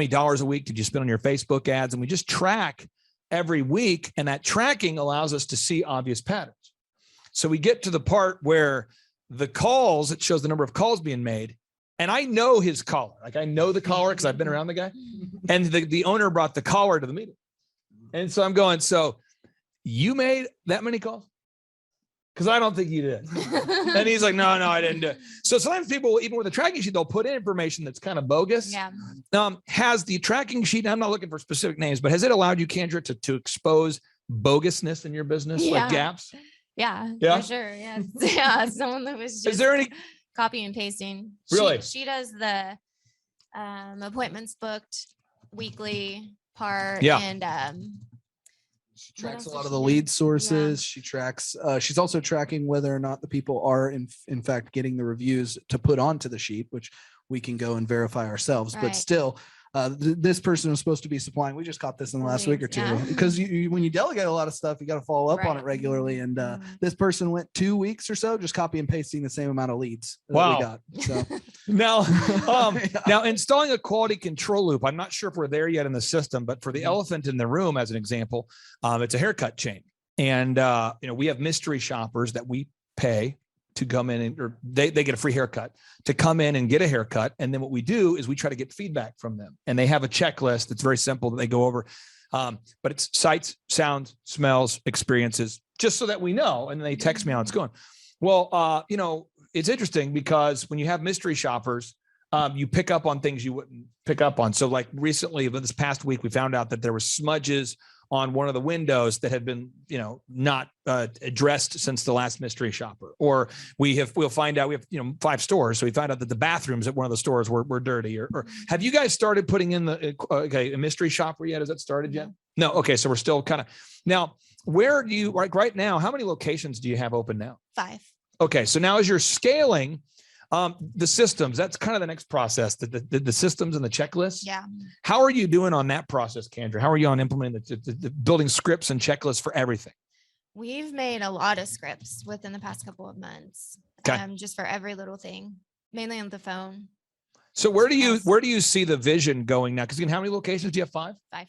dollars a week did you spend on your Facebook ads? And we just track every week. And that tracking allows us to see obvious patterns. So we get to the part where the calls, it shows the number of calls being made. And I know his caller. Like I know the caller because I've been around the guy. And the owner brought the caller to the meeting. And so I'm going, so you made that many calls? Because I don't think you did. And he's like, no, I didn't do it. So sometimes people, even with a tracking sheet, they'll put in information that's kind of bogus. Yeah. Has the tracking sheet, I'm not looking for specific names, but has it allowed you, Kendra, to expose bogusness in your business, like gaps? Yeah, for sure. Yes. Yeah. Someone that was just Is there any copy and pasting. Really? She does the appointments booked weekly part. Yeah. And she tracks a lot of the lead sources. She tracks, she's also tracking whether or not the people are in fact getting the reviews to put onto the sheet, which we can go and verify ourselves. But still, this person was supposed to be supplying. We just caught this in the last week or two because when you delegate a lot of stuff, you got to follow up on it regularly. And this person went 2 weeks or so, just copy and pasting the same amount of leads. Wow. We got. So now installing a quality control loop. I'm not sure if we're there yet in the system, but for the elephant in the room, as an example, it's a haircut chain. And, we have mystery shoppers that we pay to come in or they get a free haircut to come in and get a haircut. And then what we do is we try to get feedback from them, and they have a checklist that's very simple that they go over. But it's sights, sounds, smells, experiences, just so that we know. And then they text me how it's going. Well, it's interesting because when you have mystery shoppers, you pick up on things you wouldn't pick up on. So like recently, this past week, we found out that there were smudges on one of the windows that had been, not addressed since the last mystery shopper. Or we'll find out we have, 5 stores. So we find out that the bathrooms at one of the stores were dirty. Or have you guys started putting in a mystery shopper yet? Has that started yet? No. Okay. So we're still kind of now. Where do you right now? How many locations do you have open now? 5. Okay. So now as you're scaling, the systems, that's kind of the next process, the systems and the checklists. Yeah. How are you doing on that process, Kendra? How are you on implementing the building scripts and checklists for everything? We've made a lot of scripts within the past couple of months. Okay. Just for every little thing, mainly on the phone. So where do you see the vision going now? Because how many locations do you have? 5? 5.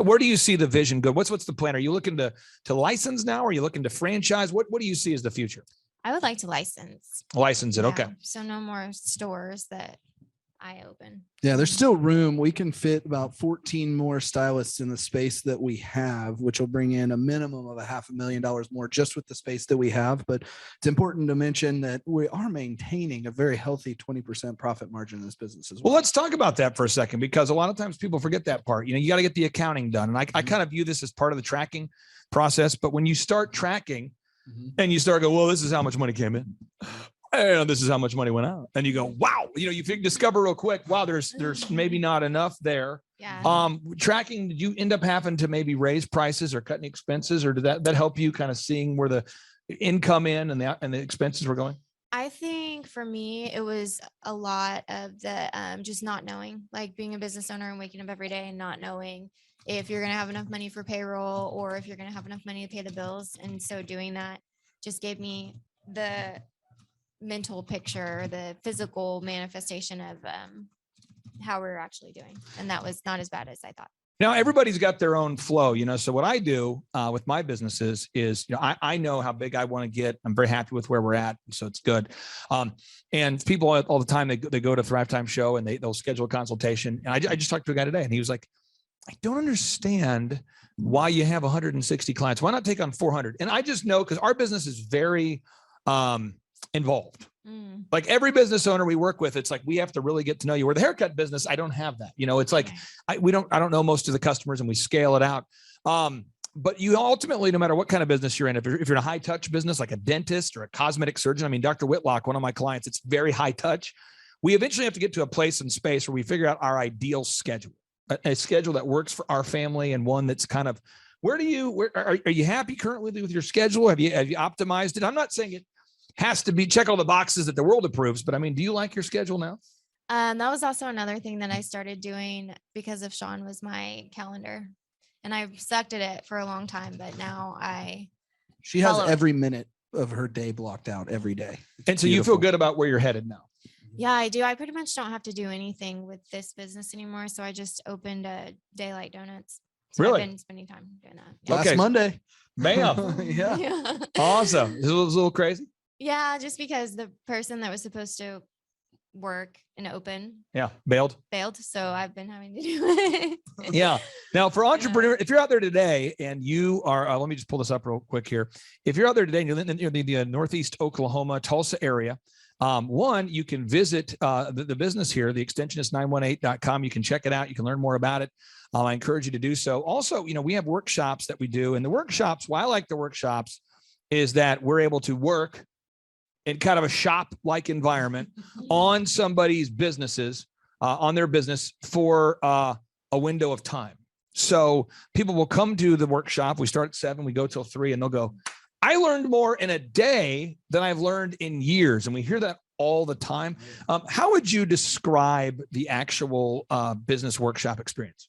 Where do you see the vision go? What's the plan? Are you looking to license now? Are you looking to franchise? What do you see as the future? I would like to license it. Yeah. Okay. So no more stores that I open. Yeah, there's still room. We can fit about 14 more stylists in the space that we have, which will bring in a minimum of $500,000 more just with the space that we have. But it's important to mention that we are maintaining a very healthy 20% profit margin in this business as well. Well, let's talk about that for a second, because a lot of times people forget that part. You got to get the accounting done. And I kind of view this as part of the tracking process. But when you start tracking, and you start going, well, this is how much money came in, and this is how much money went out, and you go, wow, you discover real quick, wow, there's maybe not enough there. Yeah. Tracking, did you end up having to maybe raise prices or cutting expenses, or did that help you kind of seeing where the income in and the expenses were going? I think for me, it was a lot of the just not knowing, like being a business owner and waking up every day and not knowing if you're going to have enough money for payroll or if you're going to have enough money to pay the bills. And so doing that just gave me the mental picture, the physical manifestation of how we're actually doing. And that was not as bad as I thought. Now, everybody's got their own flow, so what I do with my businesses is, I know how big I want to get. I'm very happy with where we're at. So it's good. And people all the time, they go to Thrivetime show and they'll schedule a consultation. And I just talked to a guy today and he was like, I don't understand why you have 160 clients. Why not take on 400? And I just know, because our business is very involved. Like every business owner we work with, it's like, we have to really get to know you. Where the haircut business, I don't have that. It's like, I don't know most of the customers and we scale it out. But you ultimately, no matter what kind of business you're in, if you're in a high touch business, like a dentist or a cosmetic surgeon, I mean, Dr. Whitlock, one of my clients, it's very high touch. We eventually have to get to a place and space where we figure out our ideal schedule, a schedule that works for our family, and one that's kind of, are you happy currently with your schedule? Have you optimized it? I'm not saying it has to be check all the boxes that the world approves, but I mean, do you like your schedule now? That was also another thing that I started doing because of Sean, was my calendar, and I sucked at it for a long time, but now she has every minute of her day blocked out every day. And so you feel good about where you're headed now? Yeah, I do. I pretty much don't have to do anything with this business anymore. So I just opened a Daylight Donuts. So really? I've been spending time doing that. Yeah. Last Monday. Bam. Yeah. Awesome. This was a little crazy. Yeah, just because the person that was supposed to work and open. Yeah, bailed. So I've been having to do it. Yeah. Now for entrepreneur, if you're out there today and you are, let me just pull this up real quick here. If you're out there today and you're in the Northeast Oklahoma, Tulsa area, one, you can visit the business here. The extension is 918.com. You can check it out. You can learn more about it. I encourage you to do so. Also, we have workshops that we do. And the workshops, why I like the workshops is that we're able to work in kind of a shop-like environment on somebody's businesses, on their business for a window of time. So people will come to the workshop. We start at 7, we go till 3, and they'll go, I learned more in a day than I've learned in years. And we hear that all the time. How would you describe the actual business workshop experience?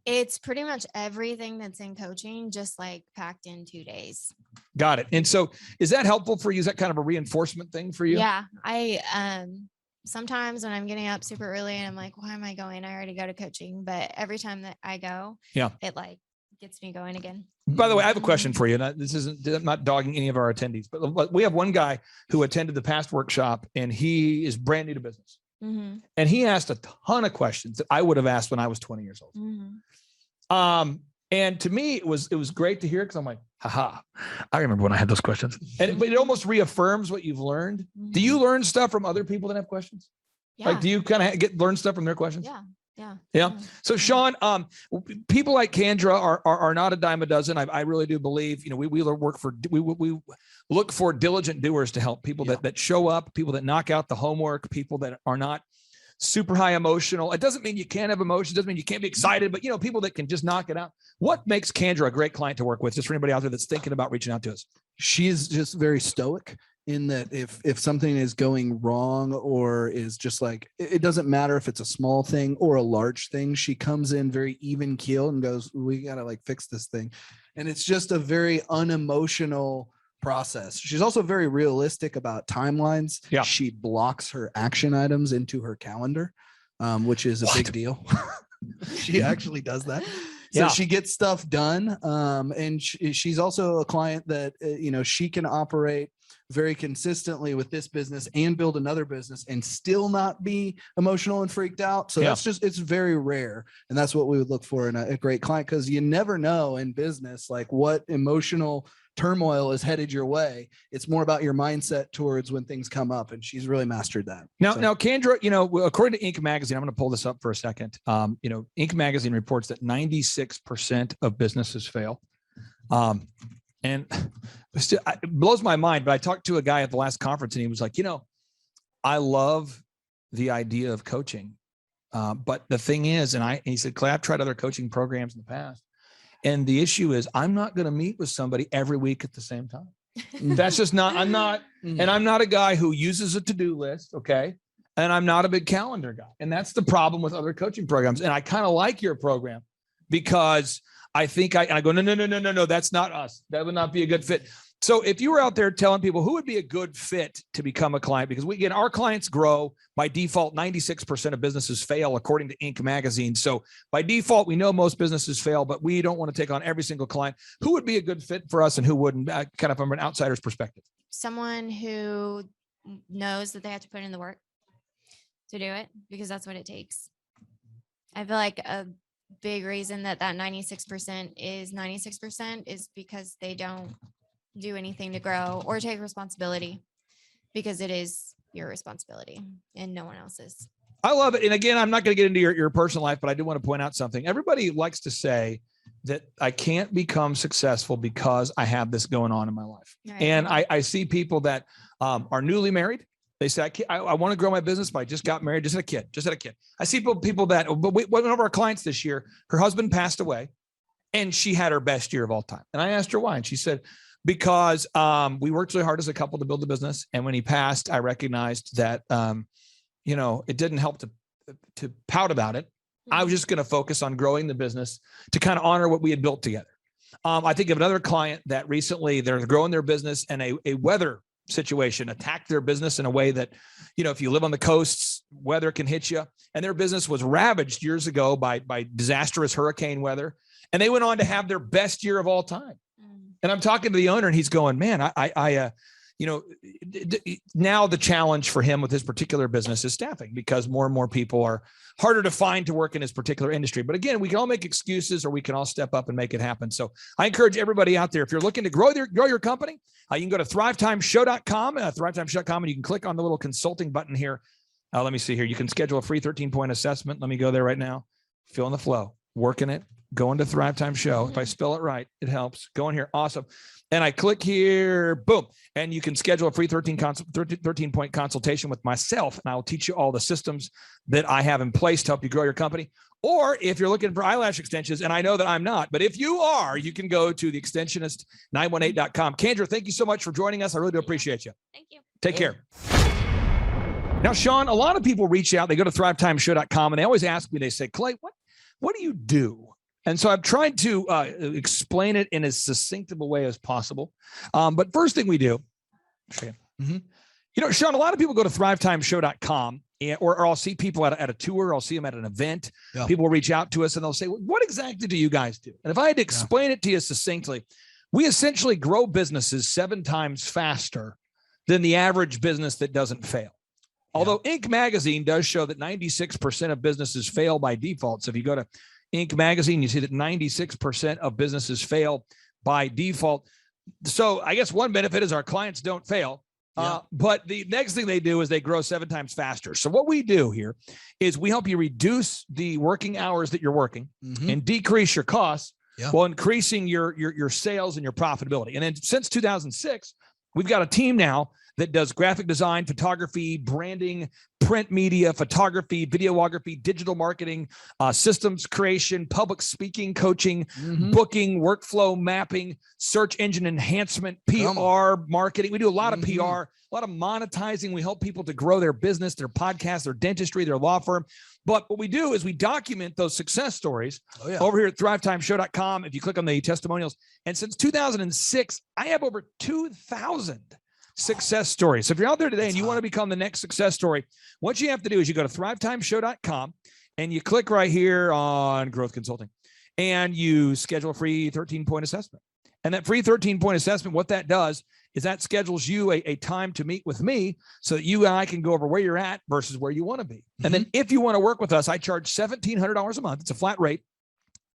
It's pretty much everything that's in coaching, just like packed in 2 days. Got it. And so is that helpful for you? Is that kind of a reinforcement thing for you? Yeah. I sometimes when I'm getting up super early and I'm like, why am I going? I already go to coaching. But every time that I go, it like gets me going again. By the way, I have a question for you. I'm not dogging any of our attendees, but we have one guy who attended the past workshop and he is brand new to business. Mm-hmm. And he asked a ton of questions that I would have asked when I was 20 years old. Mm-hmm. And to me, it was great to hear, because I'm like, haha, I remember when I had those questions. But it almost reaffirms what you've learned. Mm-hmm. Do you learn stuff from other people that have questions? Yeah. Like, do you kind of learn stuff from their questions? Yeah. Yeah. So Sean, people like Kendra are not a dime a dozen. I really do believe, we look for diligent doers to help people that show up, people that knock out the homework, people that are not super high emotional. It doesn't mean you can't have emotions. It doesn't mean you can't be excited, but people that can just knock it out. What makes Kendra a great client to work with? Just for anybody out there that's thinking about reaching out to us. She's just very stoic in that if something is going wrong or is just like, it doesn't matter if it's a small thing or a large thing, she comes in very even keel and goes, we got to like fix this thing. And it's just a very unemotional process. She's also very realistic about timelines. Yeah. She blocks her action items into her calendar, which is a big deal. She actually does that. So she gets stuff done. And she's also a client that, she can operate very consistently with this business and build another business and still not be emotional and freaked out. So it's very rare. And that's what we would look for in a great client, because you never know in business, like what emotional turmoil is headed your way. It's more about your mindset towards when things come up. And she's really mastered that. Now, Kendra, according to Inc. Magazine, I'm going to pull this up for a second. Inc. Magazine reports that 96% of businesses fail. And it blows my mind, but I talked to a guy at the last conference and he was like, I love the idea of coaching. But the thing is, he said, Clay, I've tried other coaching programs in the past. And the issue is I'm not going to meet with somebody every week at the same time. That's just not, I'm not a guy who uses a to-do list. Okay. And I'm not a big calendar guy. And that's the problem with other coaching programs. And I kind of like your program because I think I go, no, that's not us. That would not be a good fit. So if you were out there telling people who would be a good fit to become a client, because our clients grow by default, 96% of businesses fail according to Inc. Magazine. So by default, we know most businesses fail, but we don't want to take on every single client. Who would be a good fit for us and who wouldn't, kind of from an outsider's perspective? Someone who knows that they have to put in the work to do it, because that's what it takes. I feel like a big reason that 96% is because they don't do anything to grow or take responsibility, because it is your responsibility and no one else's. I love it. And again, I'm not going to get into your personal life, but I do want to point out something. Everybody likes to say that I can't become successful because I have this going on in my life. Right. And I see people that are newly married. They say, I want to grow my business, but I just got married, just had a kid. I see people that, one of our clients this year, her husband passed away and she had her best year of all time. And I asked her why. And she said, because we worked really hard as a couple to build the business. And when he passed, I recognized that, it didn't help to pout about it. I was just going to focus on growing the business to kind of honor what we had built together. I think of another client that recently they're growing their business and a weather situation attacked their business in a way that, if you live on the coasts, weather can hit you. And their business was ravaged years ago by disastrous hurricane weather. And they went on to have their best year of all time. And I'm talking to the owner and he's going, man, now the challenge for him with his particular business is staffing, because more and more people are harder to find to work in his particular industry. But again, we can all make excuses or we can all step up and make it happen. So I encourage everybody out there, if you're looking to grow your company, you can go to thrivetimeshow.com, thrivetimeshow.com, and you can click on the little consulting button here. Let me see here. You can schedule a free 13-point assessment. Let me go there right now. Feel in the flow, working it. Going to Thrivetime Show. If I spell it right, it helps. Go in here. Awesome. And I click here, boom. And you can schedule a free 13-point consultation with myself. And I'll teach you all the systems that I have in place to help you grow your company. Or if you're looking for eyelash extensions, and I know that I'm not, but if you are, you can go to theextensionist918.com. Kendra, thank you so much for joining us. I really do appreciate you. Thank you. Take care. Now, Sean, a lot of people reach out. They go to thrivetimeshow.com and they always ask me, they say, Clay, what do you do? And so I've tried to explain it in as succinct of a way as possible. But first thing we do, Sean, a lot of people go to thrivetimeshow.com or I'll see people at a tour. I'll see them at an event. Yeah. People will reach out to us and they'll say, what exactly do you guys do? And if I had to explain it to you succinctly, we essentially grow businesses 7 times faster than the average business that doesn't fail. Although Inc. Magazine does show that 96% of businesses fail by default. So if you go to Inc. Magazine, you see that 96% of businesses fail by default. So I guess one benefit is our clients don't fail. But the next thing they do is they grow 7 times faster. So what we do here is we help you reduce the working hours that you're working and decrease your costs while increasing your sales and your profitability. And then since 2006, we've got a team now that does graphic design, photography, branding, print media, photography, videography, digital marketing, systems creation, public speaking, coaching, booking, workflow mapping, search engine enhancement, PR, marketing. We do a lot of PR, a lot of monetizing. We help people to grow their business, their podcast, their dentistry, their law firm. But what we do is we document those success stories over here at thrivetimeshow.com. If you click on the testimonials, and since 2006, I have over 2,000 success stories. So if you're out there today and you want to become the next success story, what you have to do is you go to thrivetimeshow.com and you click right here on growth consulting and you schedule a free 13-point assessment. And that free 13-point assessment, what that does is that schedules you a time to meet with me so that you and I can go over where you're at versus where you want to be. And then if you want to work with us, I charge $1,700 a month. It's a flat rate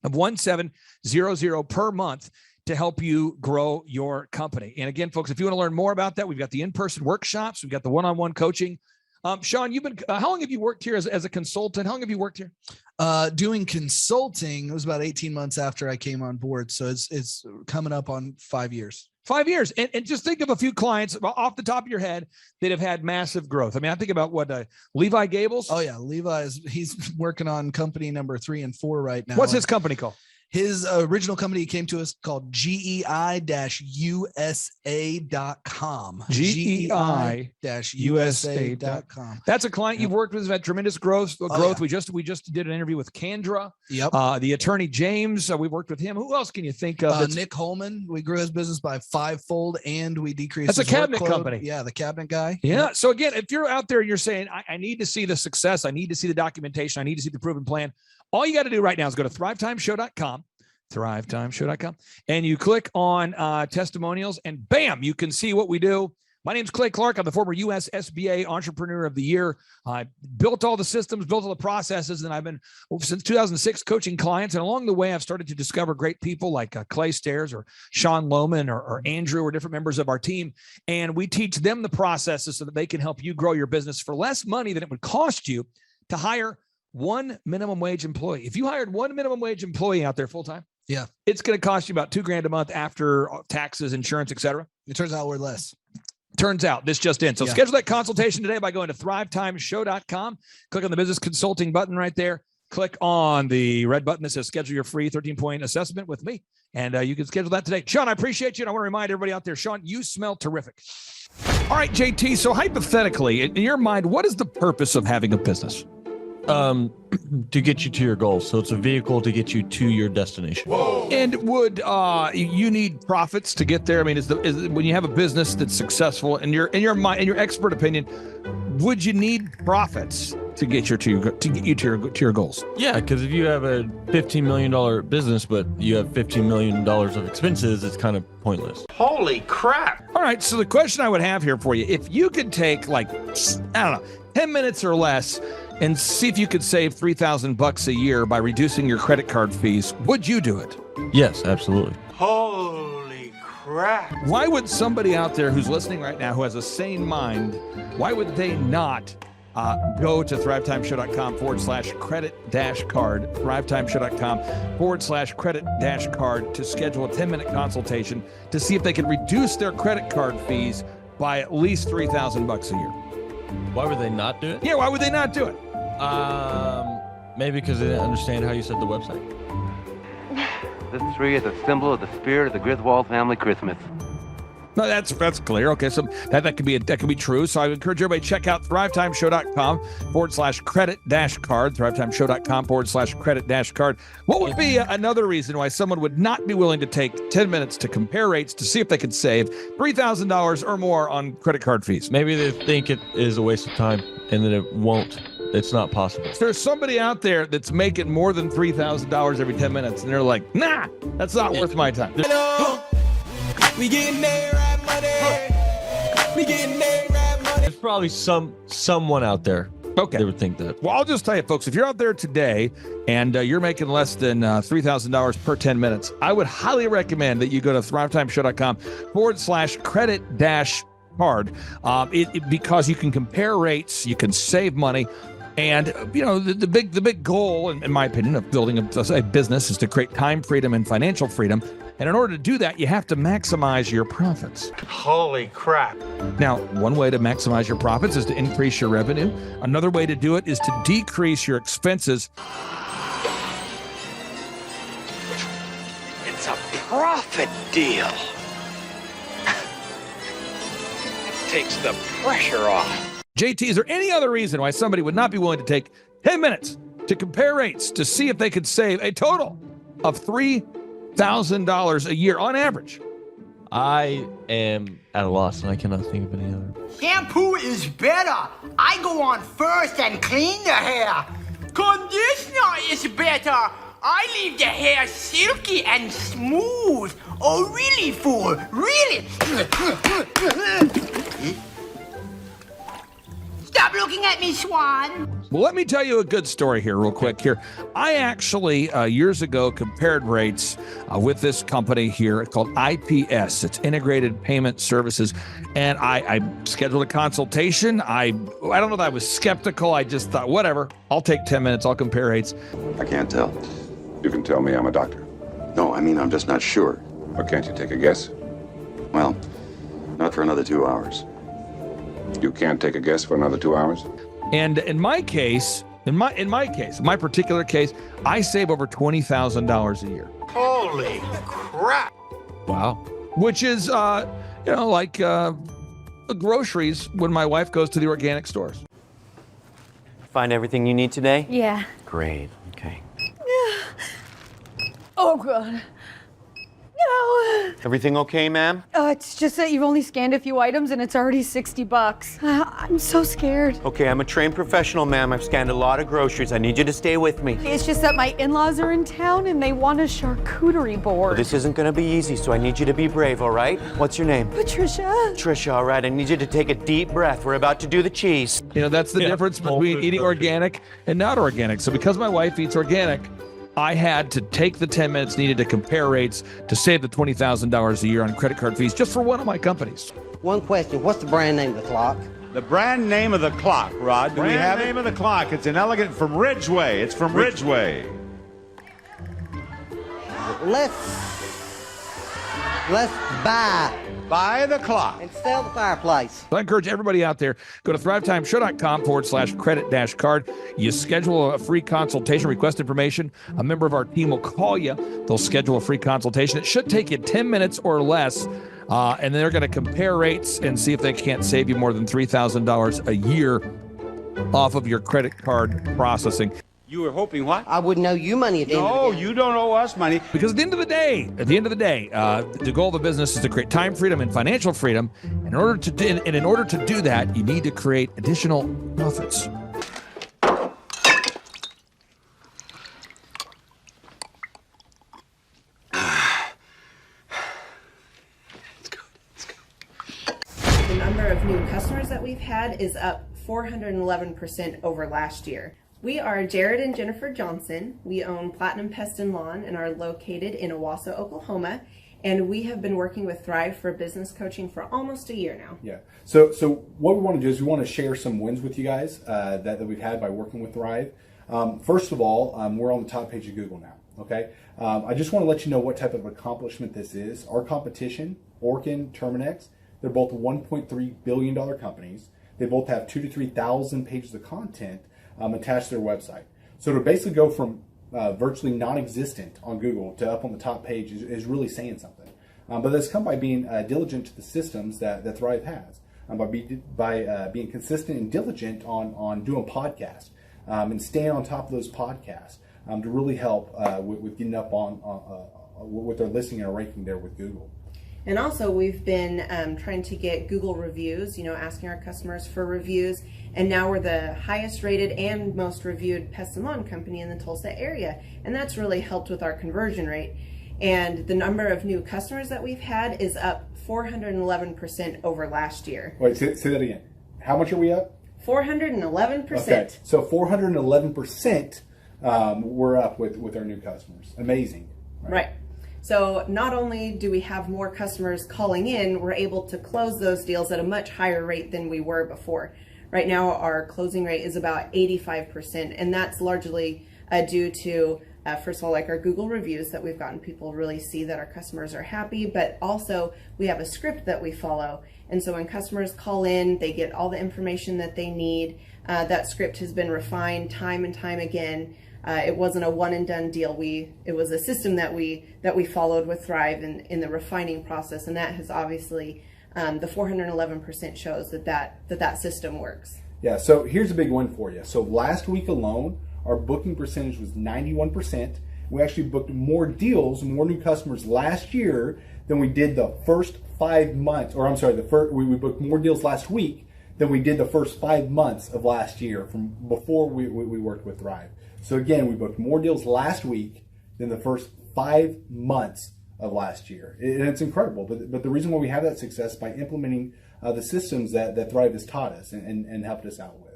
of $1,700 per month to help you grow your company. And again, folks, if you want to learn more about that, we've got the in-person workshops, we've got the one-on-one coaching. Sean, you've been, how long have you worked here as a consultant? How long have you worked here? Doing consulting, it was about 18 months after I came on board. So it's coming up on 5 years. 5 years. And just think of a few clients off the top of your head that have had massive growth. I mean, I think about Levi Gables. Oh yeah. He's working on company number 3 and 4 right now. What's his company called? His original company came to us called GEI-USA.com. GEI-USA.com. That's a client you've worked with, has had tremendous growth. Yeah. We just did an interview with Kendra. Yep. The attorney James, we've worked with him. Who else can you think of? Nick Holman. We grew his business by 5-fold and we decreased. That's a cabinet company. Yeah, the cabinet guy. Yeah. Yep. So again, if you're out there and you're saying, I need to see the success, I need to see the documentation, I need to see the proven plan, all you got to do right now is go to thrivetimeshow.com, and you click on testimonials, and bam, you can see what we do. My name's Clay Clark. I'm the former U.S. SBA Entrepreneur of the Year. I built all the systems, built all the processes, and I've been, since 2006, coaching clients. And along the way, I've started to discover great people like Clay Stairs or Sean Lohman or Andrew or different members of our team. And we teach them the processes so that they can help you grow your business for less money than it would cost you to hire one minimum wage employee. If you hired one minimum wage employee out there full-time, it's going to cost you about $2,000 a month after taxes, insurance, etc. It turns out we're less. Turns out this just in. So schedule that consultation today by going to thrivetimeshow.com. Click on the business consulting button right there. Click on the red button that says schedule your free 13-point assessment with me. And you can schedule that today. Sean, I appreciate you. And I want to remind everybody out there, Sean, you smell terrific. All right, JT. So hypothetically, in your mind, what is the purpose of having a business? To get you to your goals. So it's a vehicle to get you to your destination. Whoa. And would you need profits to get there? I mean, is when you have a business that's successful, in your mind, in your expert opinion, would you need profits to get you to your goals? Yeah, because if you have a $15 million business, but you have $15 million of expenses, it's kind of pointless. Holy crap! All right, so the question I would have here for you, if you could take 10 minutes or less and see if you could save $3,000 a year by reducing your credit card fees, would you do it? Yes, absolutely. Holy crap. Why would somebody out there who's listening right now who has a sane mind, why would they not go to thrivetimeshow.com/credit-card, thrivetimeshow.com/credit-card to schedule a 10-minute consultation to see if they can reduce their credit card fees by at least $3,000 a year? Why would they not do it? Yeah, why would they not do it? Maybe because they didn't understand how you said the website. This tree is a symbol of the spirit of the Griswold family Christmas. No, that's clear. Okay, so that could be true. So I would encourage everybody to check out thrivetimeshow.com/credit-card, thrivetimeshow.com/credit-card. What would be another reason why someone would not be willing to take 10 minutes to compare rates to see if they could save $3,000 or more on credit card fees? Maybe they think it is a waste of time and that it won't. It's not possible. There's somebody out there that's making more than $3,000 every 10 minutes, and they're like, nah, that's not worth my time. Hello. We getting there, right money. We getting there, right money. There's probably someone out there. Okay. They would think that. Well, I'll just tell you, folks, if you're out there today and you're making less than $3,000 per 10 minutes, I would highly recommend that you go to thrivetimeshow.com/credit-card, card, because you can compare rates, you can save money. And, you know, the big goal, in my opinion, of building a business is to create time freedom and financial freedom. And in order to do that, you have to maximize your profits. Holy crap. Now, one way to maximize your profits is to increase your revenue. Another way to do it is to decrease your expenses. It's a profit deal. It takes the pressure off. JT, is there any other reason why somebody would not be willing to take 10 minutes to compare rates to see if they could save a total of $3,000 a year on average? I am at a loss and I cannot think of any other. Shampoo is better. I go on first and clean the hair. Conditioner is better. I leave the hair silky and smooth. Oh, really, fool? Really? Stop looking at me, Swan. Well, let me tell you a good story here real quick here. I actually, years ago, compared rates with this company here called IPS. It's Integrated Payment Services. And I scheduled a consultation. I don't know that I was skeptical. I just thought, whatever, I'll take 10 minutes. I'll compare rates. I can't tell. You can tell me I'm a doctor. No, I mean, I'm just not sure. Or can't you take a guess? Well, not for another 2 hours. You can't take a guess for another 2 hours? And in my case, in my particular case, I save over $20,000 a year. Holy crap. Wow. Which is, like groceries when my wife goes to the organic stores. Find everything you need today? Yeah. Great. Okay. Oh, God. No. Everything okay, ma'am? It's just that you've only scanned a few items and it's already $60. I'm so scared. Okay, I'm a trained professional, ma'am. I've scanned a lot of groceries. I need you to stay with me. It's just that my in-laws are in town and they want a charcuterie board. Well, this isn't gonna be easy, so I need you to be brave, all right? What's your name? Patricia. Patricia, all right. I need you to take a deep breath. We're about to do the cheese. You know, that's the difference between eating organic and not organic. So because my wife eats organic, I had to take the 10 minutes needed to compare rates to save the $20,000 a year on credit card fees just for one of my companies. One question, what's the brand name of the clock? The brand name of the clock, Rod. Do we have it? Brand name of the clock. It's an elegant from Ridgeway. It's from Ridgeway. Let's buy the clock and sell the fireplace. So I encourage everybody out there, go to thrivetimeshow.com/credit-card. You schedule a free consultation, request information. A member of our team will call you. They'll schedule a free consultation. It should take you 10 minutes or less. And they're going to compare rates and see if they can't save you more than $3,000 a year off of your credit card processing. You were hoping what? I wouldn't owe you money at the end of the day. No, you don't owe us money. Because at the end of the day, the goal of the business is to create time freedom and financial freedom. In order to do that, you need to create additional profits. The number of new customers that we've had is up 411% over last year. We are Jared and Jennifer Johnson. We own Platinum Pest and Lawn and are located in Owasso, Oklahoma. And we have been working with Thrive for business coaching for almost a year now. Yeah. So what we want to do is we want to share some wins with you guys that we've had by working with Thrive. First of all, we're on the top page of Google now. Okay. I just want to let you know what type of accomplishment this is. Our competition, Orkin, Terminex, they're both $1.3 billion companies. They both have 2,000 to 3,000 pages of content attached to their website. So to basically go from virtually non-existent on Google to up on the top page is really saying something. But that's come by being diligent to the systems that Thrive has, by being consistent and diligent on doing podcasts and staying on top of those podcasts to really help with getting up on with their listing and ranking there with Google. And also we've been trying to get Google reviews, asking our customers for reviews. And now we're the highest rated and most reviewed pest and lawn company in the Tulsa area. And that's really helped with our conversion rate. And the number of new customers that we've had is up 411% over last year. Wait, say that again. How much are we up? 411%. Okay, so 411% we're up with our new customers. Amazing. Right. So not only do we have more customers calling in, we're able to close those deals at a much higher rate than we were before. Right now, our closing rate is about 85%, and that's largely due to, first of all, like our Google reviews that we've gotten people really see that our customers are happy, but also we have a script that we follow. And so when customers call in, they get all the information that they need. That script has been refined time and time again. It wasn't a one and done deal. It was a system that we followed with Thrive in the refining process, and that has obviously the 411% shows that system works. Yeah. So here's a big one for you. So last week alone, our booking percentage was 91%. We actually booked more deals, more new customers last year than we did the first 5 months. Or I'm sorry, we booked more deals last week than we did the first 5 months of last year from before we worked with Thrive. So again, we booked more deals last week than the first 5 months of last year. And it's incredible. But the reason why we have that success is by implementing the systems that Thrive has taught us and helped us out with.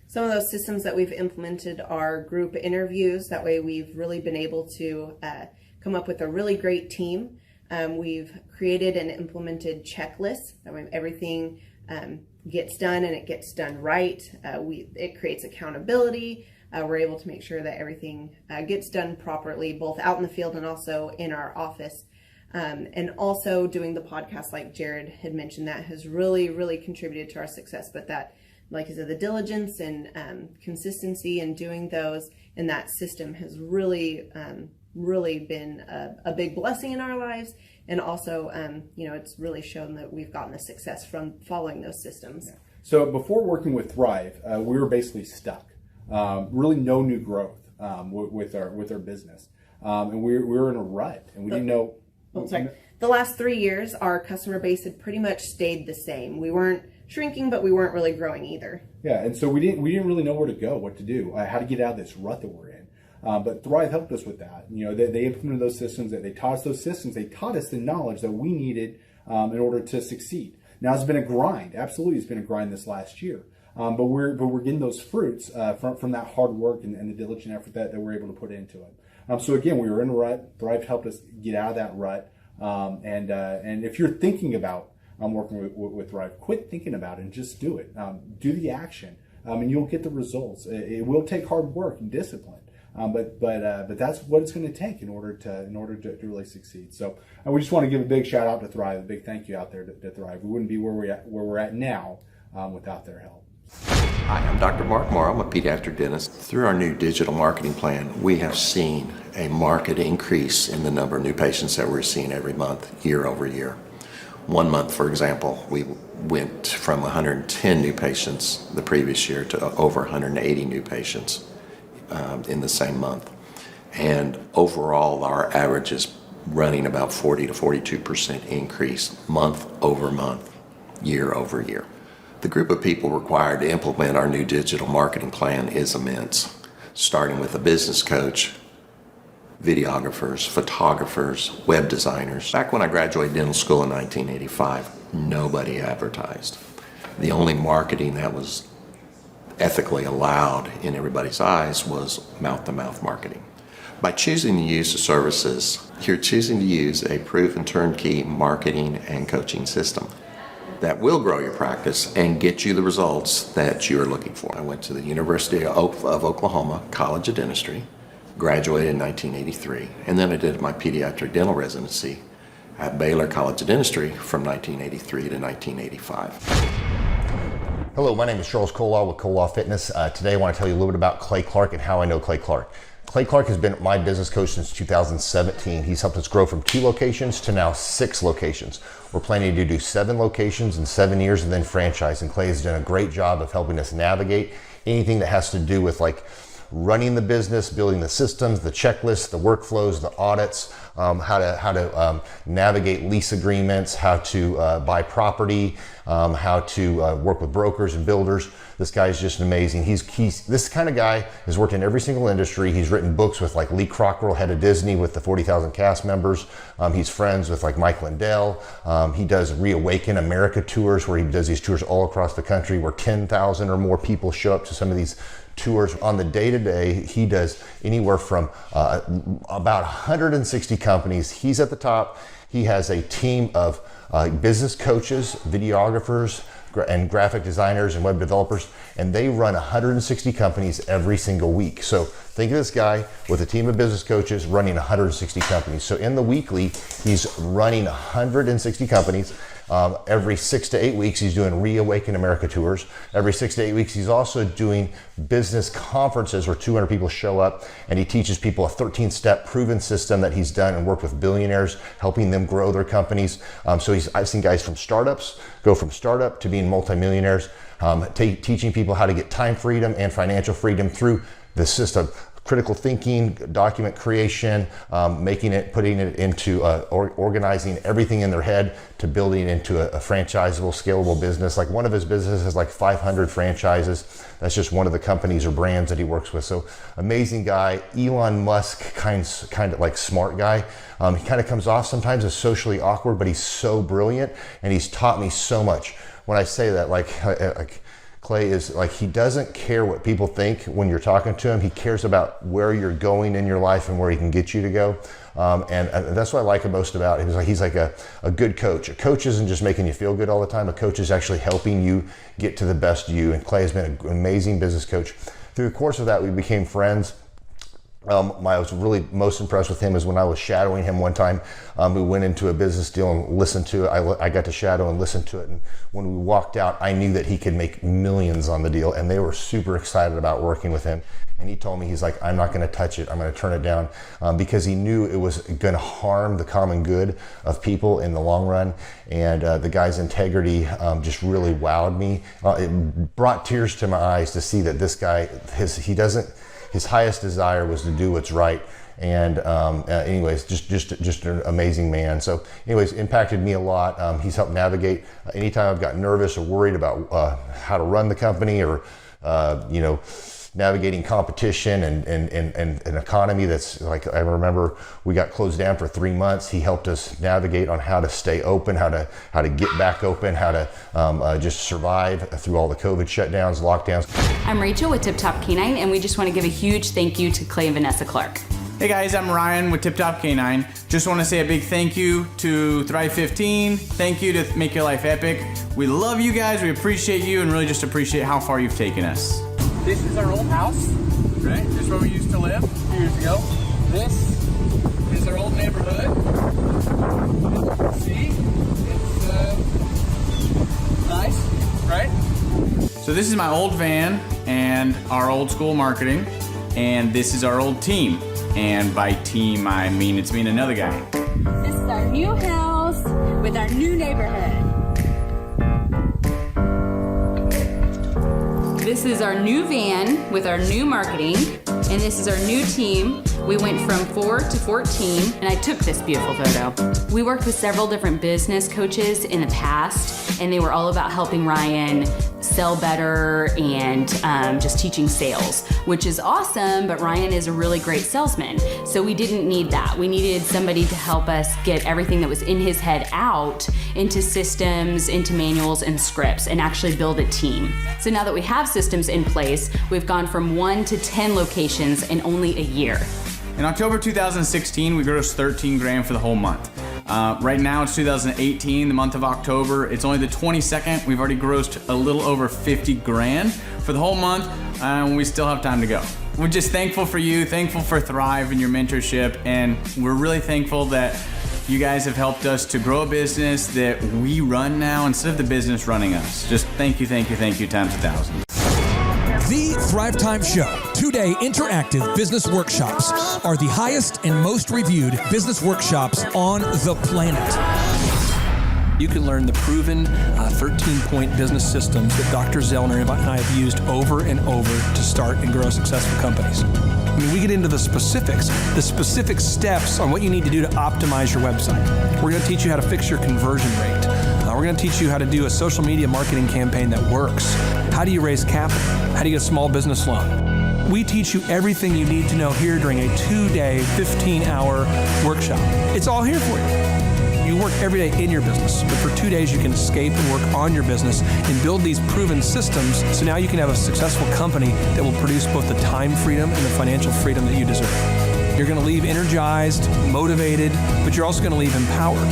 Some of those systems that we've implemented are group interviews. That way we've really been able to come up with a really great team. We've created and implemented checklists. That way everything gets done and it gets done right. It creates accountability. We're able to make sure that everything gets done properly, both out in the field and also in our office. And also doing the podcast, like Jared had mentioned, that has really, really contributed to our success. But that, like I said, the diligence and consistency in doing those and that system has really, really been a big blessing in our lives. And also, it's really shown that we've gotten the success from following those systems. Yeah. So before working with Thrive, we were basically stuck. Really no new growth with our business. And we were in a rut and we didn't know. The last 3 years, our customer base had pretty much stayed the same. We weren't shrinking, but we weren't really growing either. Yeah, and so we didn't really know where to go, what to do, how to get out of this rut that we're in. But Thrive helped us with that. They implemented those systems. They taught us those systems. They taught us the knowledge that we needed in order to succeed. Now it's been a grind. Absolutely, it's been a grind this last year. But we're getting those fruits from that hard work and the diligent effort that we're able to put into it. So again, we were in a rut. Thrive helped us get out of that rut. And if you're thinking about working with Thrive, quit thinking about it and just do it. Do the action, and you'll get the results. It will take hard work and discipline, but that's what it's going to take in order to really succeed. So we just want to give a big shout out to Thrive, a big thank you out there to Thrive. We wouldn't be where we're at now without their help. Hi, I'm Dr. Mark Morrow. I'm a pediatric dentist. Through our new digital marketing plan, we have seen a marked increase in the number of new patients that we're seeing every month, year over year. 1 month, for example, we went from 110 new patients the previous year to over 180 new patients in the same month. And overall, our average is running about 40 to 42% increase month over month, year over year. The group of people required to implement our new digital marketing plan is immense, starting with a business coach, videographers, photographers, web designers. Back when I graduated dental school in 1985, nobody advertised. The only marketing that was ethically allowed in everybody's eyes was mouth-to-mouth marketing. By choosing to use the services, you're choosing to use a proven turnkey marketing and coaching system that will grow your practice and get you the results that you're looking for. I went to the University of Oklahoma College of Dentistry, graduated in 1983, and then I did my pediatric dental residency at Baylor College of Dentistry from 1983 to 1985. Hello, my name is Charles Kolaw with Kolaw Fitness. Today I want to tell you a little bit about Clay Clark and how I know Clay Clark. Clay Clark has been my business coach since 2017. He's helped us grow from 2 locations to now 6 locations. We're planning to do 7 locations in 7 years and then franchise. And Clay has done a great job of helping us navigate anything that has to do with like running the business, building the systems, the checklists, the workflows, the audits, how to navigate lease agreements, how to buy property, how to work with brokers and builders. This guy is just amazing. He's this kind of guy has worked in every single industry. He's written books with like Lee Cockrell, head of Disney, with the 40,000 cast members. He's friends with like Mike Lindell. He does Reawaken America tours where he does these tours all across the country where 10,000 or more people show up to some of these tours. On the day-to-day, he does anywhere from about 160 companies. He's at the top. He has a team of business coaches, videographers, and graphic designers and web developers, and they run 160 companies every single week. So think of this guy with a team of business coaches running 160 companies. So in the weekly, he's running 160 companies. Every 6 to 8 weeks, he's doing Reawaken America tours. Every 6 to 8 weeks, he's also doing business conferences where 200 people show up, and he teaches people a 13-step proven system that he's done and worked with billionaires, helping them grow their companies. So I've seen guys from startups go from startup to being multimillionaires, teaching people how to get time freedom and financial freedom through the system. Critical thinking, document creation, putting it into organizing everything in their head to building it into a franchisable, scalable business. Like one of his businesses has like 500 franchises. That's just one of the companies or brands that he works with. So amazing guy. Elon Musk, kind of like smart guy. He kind of comes off sometimes as socially awkward, but he's so brilliant and he's taught me so much. When I say that, like Clay is like, he doesn't care what people think when you're talking to him. He cares about where you're going in your life and where he can get you to go. And that's what I like most about him. He's like a good coach. A coach isn't just making you feel good all the time. A coach is actually helping you get to the best you. And Clay has been an amazing business coach. Through the course of that, we became friends. I was really most impressed with him is when I was shadowing him one time. We went into a business deal and listened to it. I got to shadow and listen to it. And when we walked out, I knew that he could make millions on the deal. And they were super excited about working with him. And he told me, he's like, I'm not going to touch it. I'm going to turn it down because he knew it was going to harm the common good of people in the long run. And the guy's integrity just really wowed me. It brought tears to my eyes to see that this guy, his highest desire was to do what's right. And anyways, just an amazing man. So anyways, impacted me a lot. He's helped navigate anytime I've got nervous or worried about how to run the company or, navigating competition and an economy that's like, I remember we got closed down for 3 months. He helped us navigate on how to stay open, how to get back open, how to just survive through all the COVID shutdowns, lockdowns. I'm Rachel with Tip Top Canine, and we just want to give a huge thank you to Clay and Vanessa Clark. Hey guys, I'm Ryan with Tip Top Canine. Just want to say a big thank you to Thrive 15. Thank you to Make Your Life Epic. We love you guys, we appreciate you, and really just appreciate how far you've taken us. This is our old house, right? This is where we used to live a few years ago. This is our old neighborhood. As you can see, it's nice, right? So this is my old van and our old school marketing, and this is our old team. And by team, I mean it's me and another guy. This is our new house with our new neighborhood. This is our new van with our new marketing, and this is our new team. We went from 4 to 14, and I took this beautiful photo. We worked with several different business coaches in the past, and they were all about helping Ryan sell better and just teaching sales, which is awesome, but Ryan is a really great salesman. So we didn't need that. We needed somebody to help us get everything that was in his head out into systems, into manuals and scripts, and actually build a team. So now that we have systems in place, we've gone from 1 to 10 locations in only a year. In October 2016, we grossed 13 grand for the whole month. Right now it's 2018, the month of October. It's only the 22nd. We've already grossed a little over 50 grand for the whole month, and we still have time to go. We're just thankful for you, thankful for Thrive and your mentorship, and we're really thankful that you guys have helped us to grow a business that we run now instead of the business running us. Just thank you times 1,000. The Thrivetime Show, 2-day interactive business workshops, are the highest and most reviewed business workshops on the planet. You can learn the proven 13-point business systems that Dr. Zellner and I have used over and over to start and grow successful companies. I mean, we get into the specific steps on what you need to do to optimize your website. We're going to teach you how to fix your conversion rate. We're going to teach you how to do a social media marketing campaign that works. How do you raise capital? How do you get a small business loan? We teach you everything you need to know here during a 2-day, 15-hour workshop. It's all here for you. You work every day in your business, but for 2 days you can escape and work on your business and build these proven systems so now you can have a successful company that will produce both the time freedom and the financial freedom that you deserve. You're going to leave energized, motivated, but you're also going to leave empowered.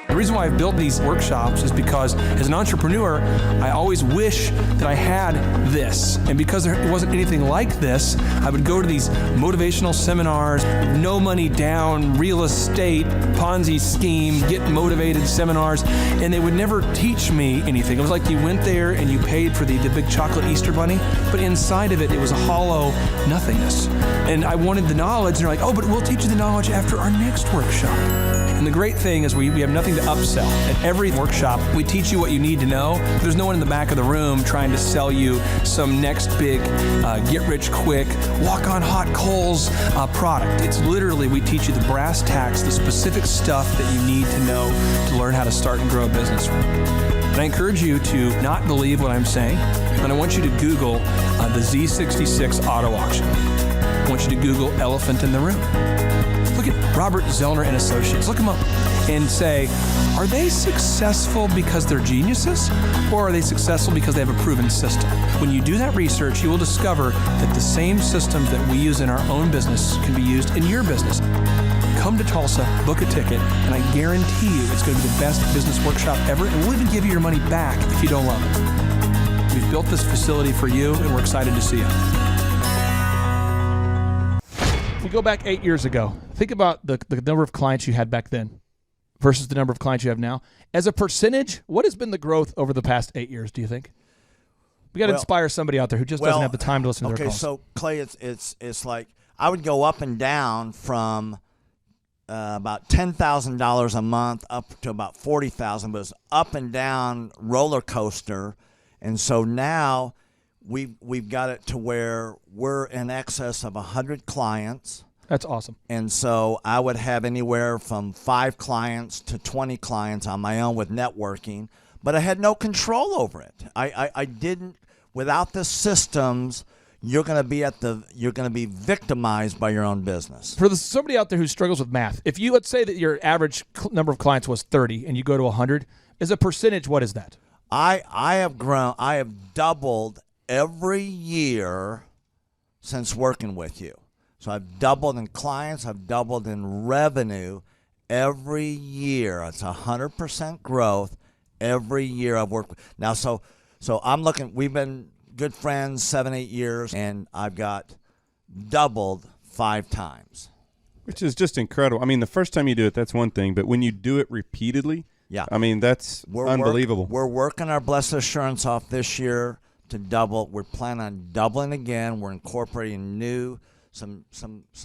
The reason why I've built these workshops is because as an entrepreneur, I always wish that I had this. And because there wasn't anything like this, I would go to these motivational seminars, no money down, real estate, Ponzi scheme, get motivated seminars, and they would never teach me anything. It was like you went there and you paid for the big chocolate Easter bunny, but inside of it, it was a hollow nothingness. And I wanted the knowledge, and they're like, oh, but we'll teach you the knowledge after our next workshop. And the great thing is we have nothing to upsell. At every workshop, we teach you what you need to know. There's no one in the back of the room trying to sell you some next big get-rich-quick, walk-on-hot coals product. It's literally, we teach you the brass tacks, the specific stuff that you need to know to learn how to start and grow a business. And I encourage you to not believe what I'm saying, and I want you to Google the Z66 auto auction. I want you to Google elephant in the room. Look at Robert Zellner and Associates. Look them up and say, are they successful because they're geniuses, or are they successful because they have a proven system? When you do that research, you will discover that the same systems that we use in our own business can be used in your business. Come to Tulsa, book a ticket, and I guarantee you it's going to be the best business workshop ever, and we'll even give you your money back if you don't love it. We've built this facility for you, and we're excited to see you. If we go back 8 years ago, think about the number of clients you had back then versus the number of clients you have now. As a percentage, what has been the growth over the past 8 years, do you think? We got to inspire somebody out there who just doesn't have the time to listen to their calls. Okay, so Clay, it's like I would go up and down from about $10,000 a month up to about $40,000, but it's up and down roller coaster. And so now we've got it to where we're in excess of 100 clients. That's awesome. And so I would have anywhere from 5 clients to 20 clients on my own with networking, but I had no control over it. I didn't, without the systems, you're going to be victimized by your own business. For somebody out there who struggles with math, if you, let's say that your average number of clients was 30 and you go to 100, as a percentage, what is that? I have doubled every year since working with you. So I've doubled in clients, I've doubled in revenue every year. It's 100% growth every year I've worked with. Now, so I'm looking, we've been good friends 7-8 years, and I've got doubled 5 times. Which is just incredible. I mean, the first time you do it, that's one thing, but when you do it repeatedly, yeah, I mean, that's unbelievable. We're working our Blessed Assurance off this year to double. We're planning on doubling again. We're incorporating some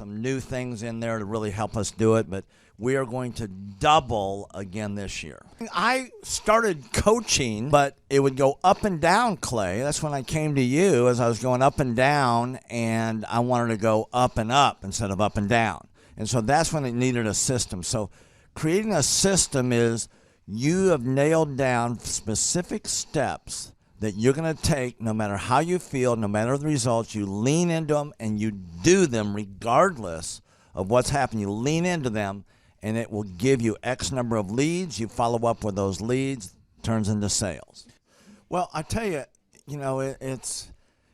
new things in there to really help us do it, but we are going to double again this year. I started coaching, but it would go up and down, Clay. That's when I came to you, as I was going up and down, and I wanted to go up and up instead of up and down. And so that's when it needed a system. So creating a system is you have nailed down specific steps that you're going to take no matter how you feel, no matter the results. You lean into them and you do them regardless of what's happening. You lean into them and it will give you X number of leads. You follow up with those leads, turns into sales. Well, I tell you, it's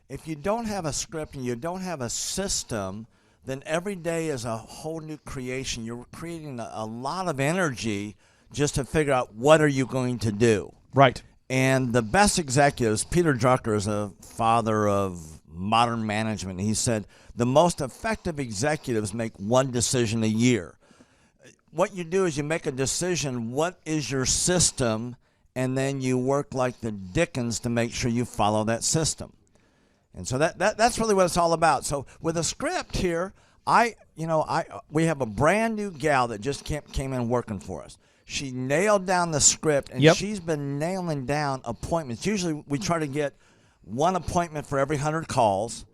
if you don't have a script and you don't have a system, then every day is a whole new creation. You're creating a lot of energy just to figure out what are you going to do. Right. And the best executives, Peter Drucker is a father of modern management. He said, the most effective executives make one decision a year. What you do is you make a decision, what is your system, and then you work like the Dickens to make sure you follow that system. And so that's really what it's all about. So with a script here, we have a brand new gal that just came in working for us. She nailed down the script, and she's been nailing down appointments. Usually we try to get one appointment for every 100 calls.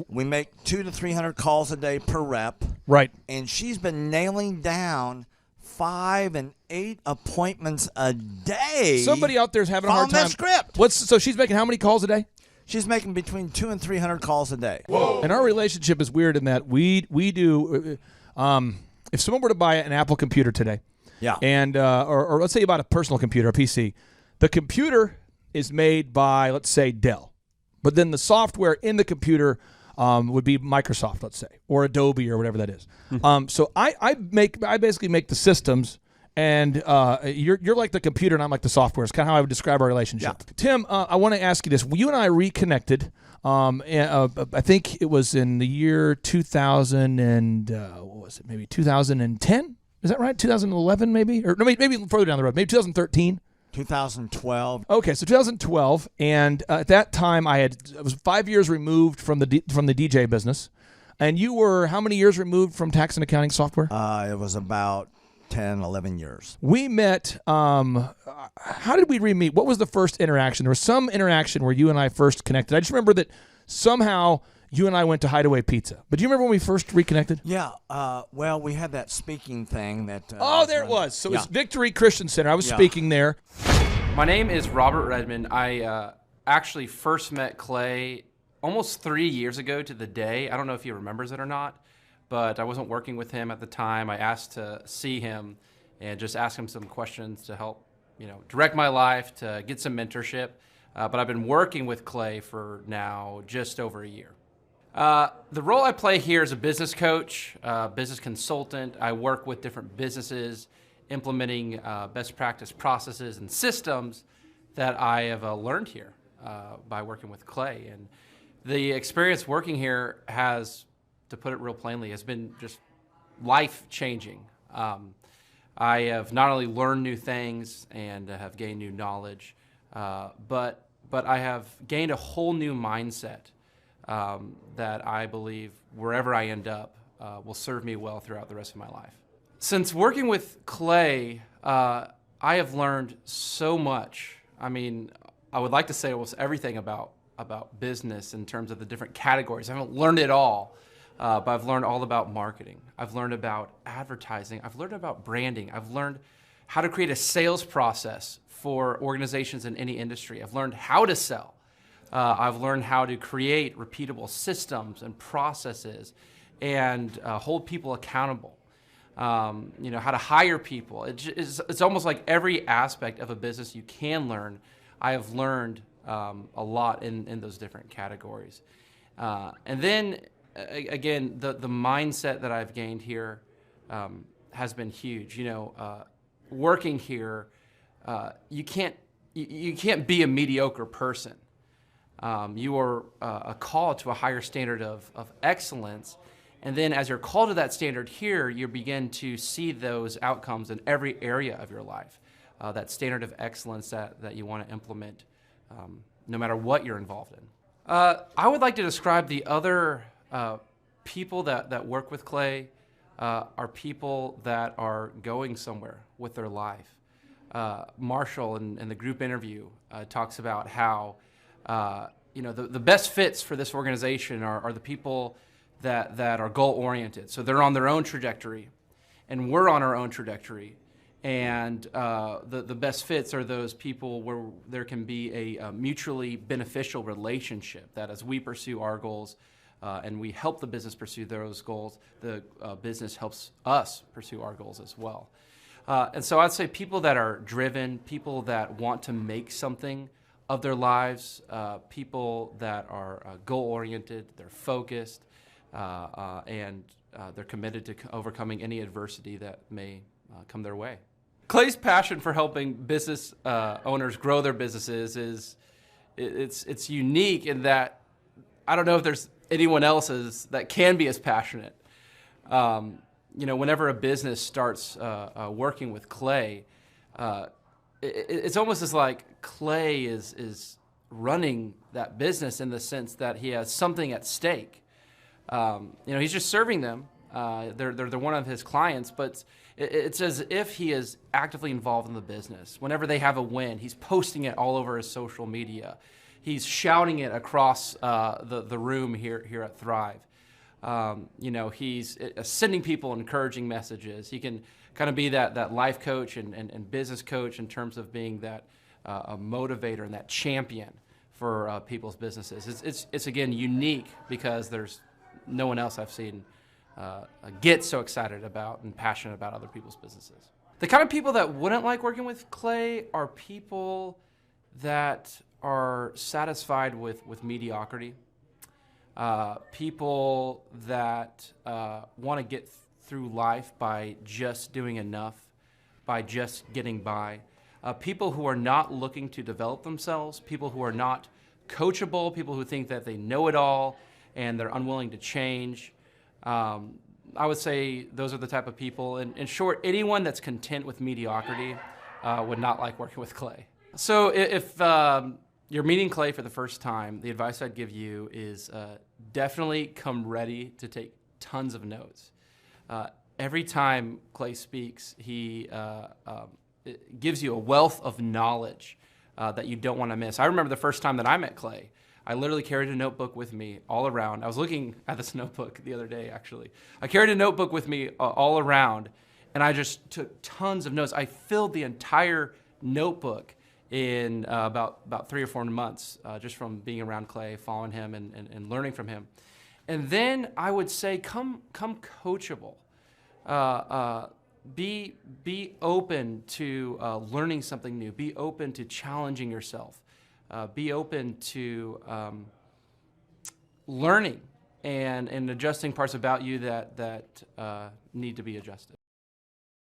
We make 200 to 300 calls a day per rep. Right. And she's been nailing down 5 and 8 appointments a day. Somebody out there's having a hard time. That script. So she's making how many calls a day? She's making between 200 and 300 calls a day. Whoa. And our relationship is weird in that we do. If someone were to buy an Apple computer today, yeah, and or let's say you bought a personal computer, a PC, the computer is made by, let's say, Dell, but then the software in the computer would be Microsoft, let's say, or Adobe or whatever that is. So I basically make the systems, and you're like the computer and I'm like the software. It's kind of how I would describe our relationship. Yeah. Tim, I want to ask you this. You and I reconnected. I think it was in the year 2000 and what was it? Maybe 2010. Is that right? 2011, maybe, or no, maybe further down the road. Maybe 2013. 2012. Okay, so 2012, and at that time I was 5 years removed from the DJ business, and you were how many years removed from tax and accounting software? It was about 10, 11 years. We met. How did we re-meet? What was the first interaction? There was some interaction where you and I first connected. I just remember that somehow you and I went to Hideaway Pizza. But do you remember when we first reconnected? Yeah. Well, we had that speaking thing that. There it was. So it's Victory Christian Center. I was speaking there. My name is Robert Redmond. I actually first met Clay almost 3 years ago to the day. I don't know if he remembers it or not, but I wasn't working with him at the time. I asked to see him and just ask him some questions to help, direct my life, to get some mentorship. But I've been working with Clay for now just over a year. The role I play here is a business coach, business consultant. I work with different businesses, implementing best practice processes and systems that I have learned here by working with Clay. And the experience working here has, to put it real plainly, has been just life-changing. I have not only learned new things and have gained new knowledge, but I have gained a whole new mindset that I believe wherever I end up will serve me well throughout the rest of my life. Since working with Clay, I have learned so much. I mean, I would like to say almost everything about business in terms of the different categories. I haven't learned it all, but I've learned all about marketing. I've learned about advertising. I've learned about branding. I've learned how to create a sales process for organizations in any industry. I've learned how to sell. I've learned how to create repeatable systems and processes and hold people accountable. How to hire people. It's almost like every aspect of a business you can learn. I have learned a lot in those different categories. And then, again, the mindset that I've gained here has been huge. Working here, you can't be a mediocre person. You are a call to a higher standard of excellence. And then as you're called to that standard here, you begin to see those outcomes in every area of your life. That standard of excellence that you want to implement no matter what you're involved in. I would like to describe the other people that work with Clay are people that are going somewhere with their life. Marshall in the group interview talks about how the best fits for this organization are the people that are goal-oriented. So they're on their own trajectory, and we're on our own trajectory. And the best fits are those people where there can be a mutually beneficial relationship, that as we pursue our goals and we help the business pursue those goals, the business helps us pursue our goals as well. And so I'd say people that are driven, people that want to make something of their lives, people that are goal-oriented, they're focused, and they're committed to overcoming any adversity that may come their way. Clay's passion for helping business owners grow their businesses it's unique in that I don't know if there's anyone else that can be as passionate. Whenever a business starts working with Clay, it's almost as like Clay is running that business in the sense that he has something at stake. He's just serving them. They're one of his clients, but it's as if he is actively involved in the business. Whenever they have a win, he's posting it all over his social media. He's shouting it across the room here at Thrive. He's sending people encouraging messages. He can kind of be that life coach and business coach in terms of being that a motivator and that champion for people's businesses. It's again unique because there's no one else I've seen get so excited about and passionate about other people's businesses. The kind of people that wouldn't like working with Clay are people that are satisfied with mediocrity. people that want to get through life by just doing enough, by just getting by, people who are not looking to develop themselves, people who are not coachable, people who think that they know it all and they're unwilling to change. I would say those are the type of people. In short, anyone that's content with mediocrity would not like working with Clay. So if you're meeting Clay for the first time, the advice I'd give you is definitely come ready to take tons of notes. Every time Clay speaks, he gives you a wealth of knowledge that you don't want to miss. I remember the first time that I met Clay. I literally carried a notebook with me all around. I was looking at this notebook the other day, actually. I carried a notebook with me all around, and I just took tons of notes. I filled the entire notebook in about 3 or 4 months, just from being around Clay, following him, and learning from him. And then I would say, come coachable. Be open to learning something new. Be open to challenging yourself. Be open to learning and adjusting parts about you that need to be adjusted.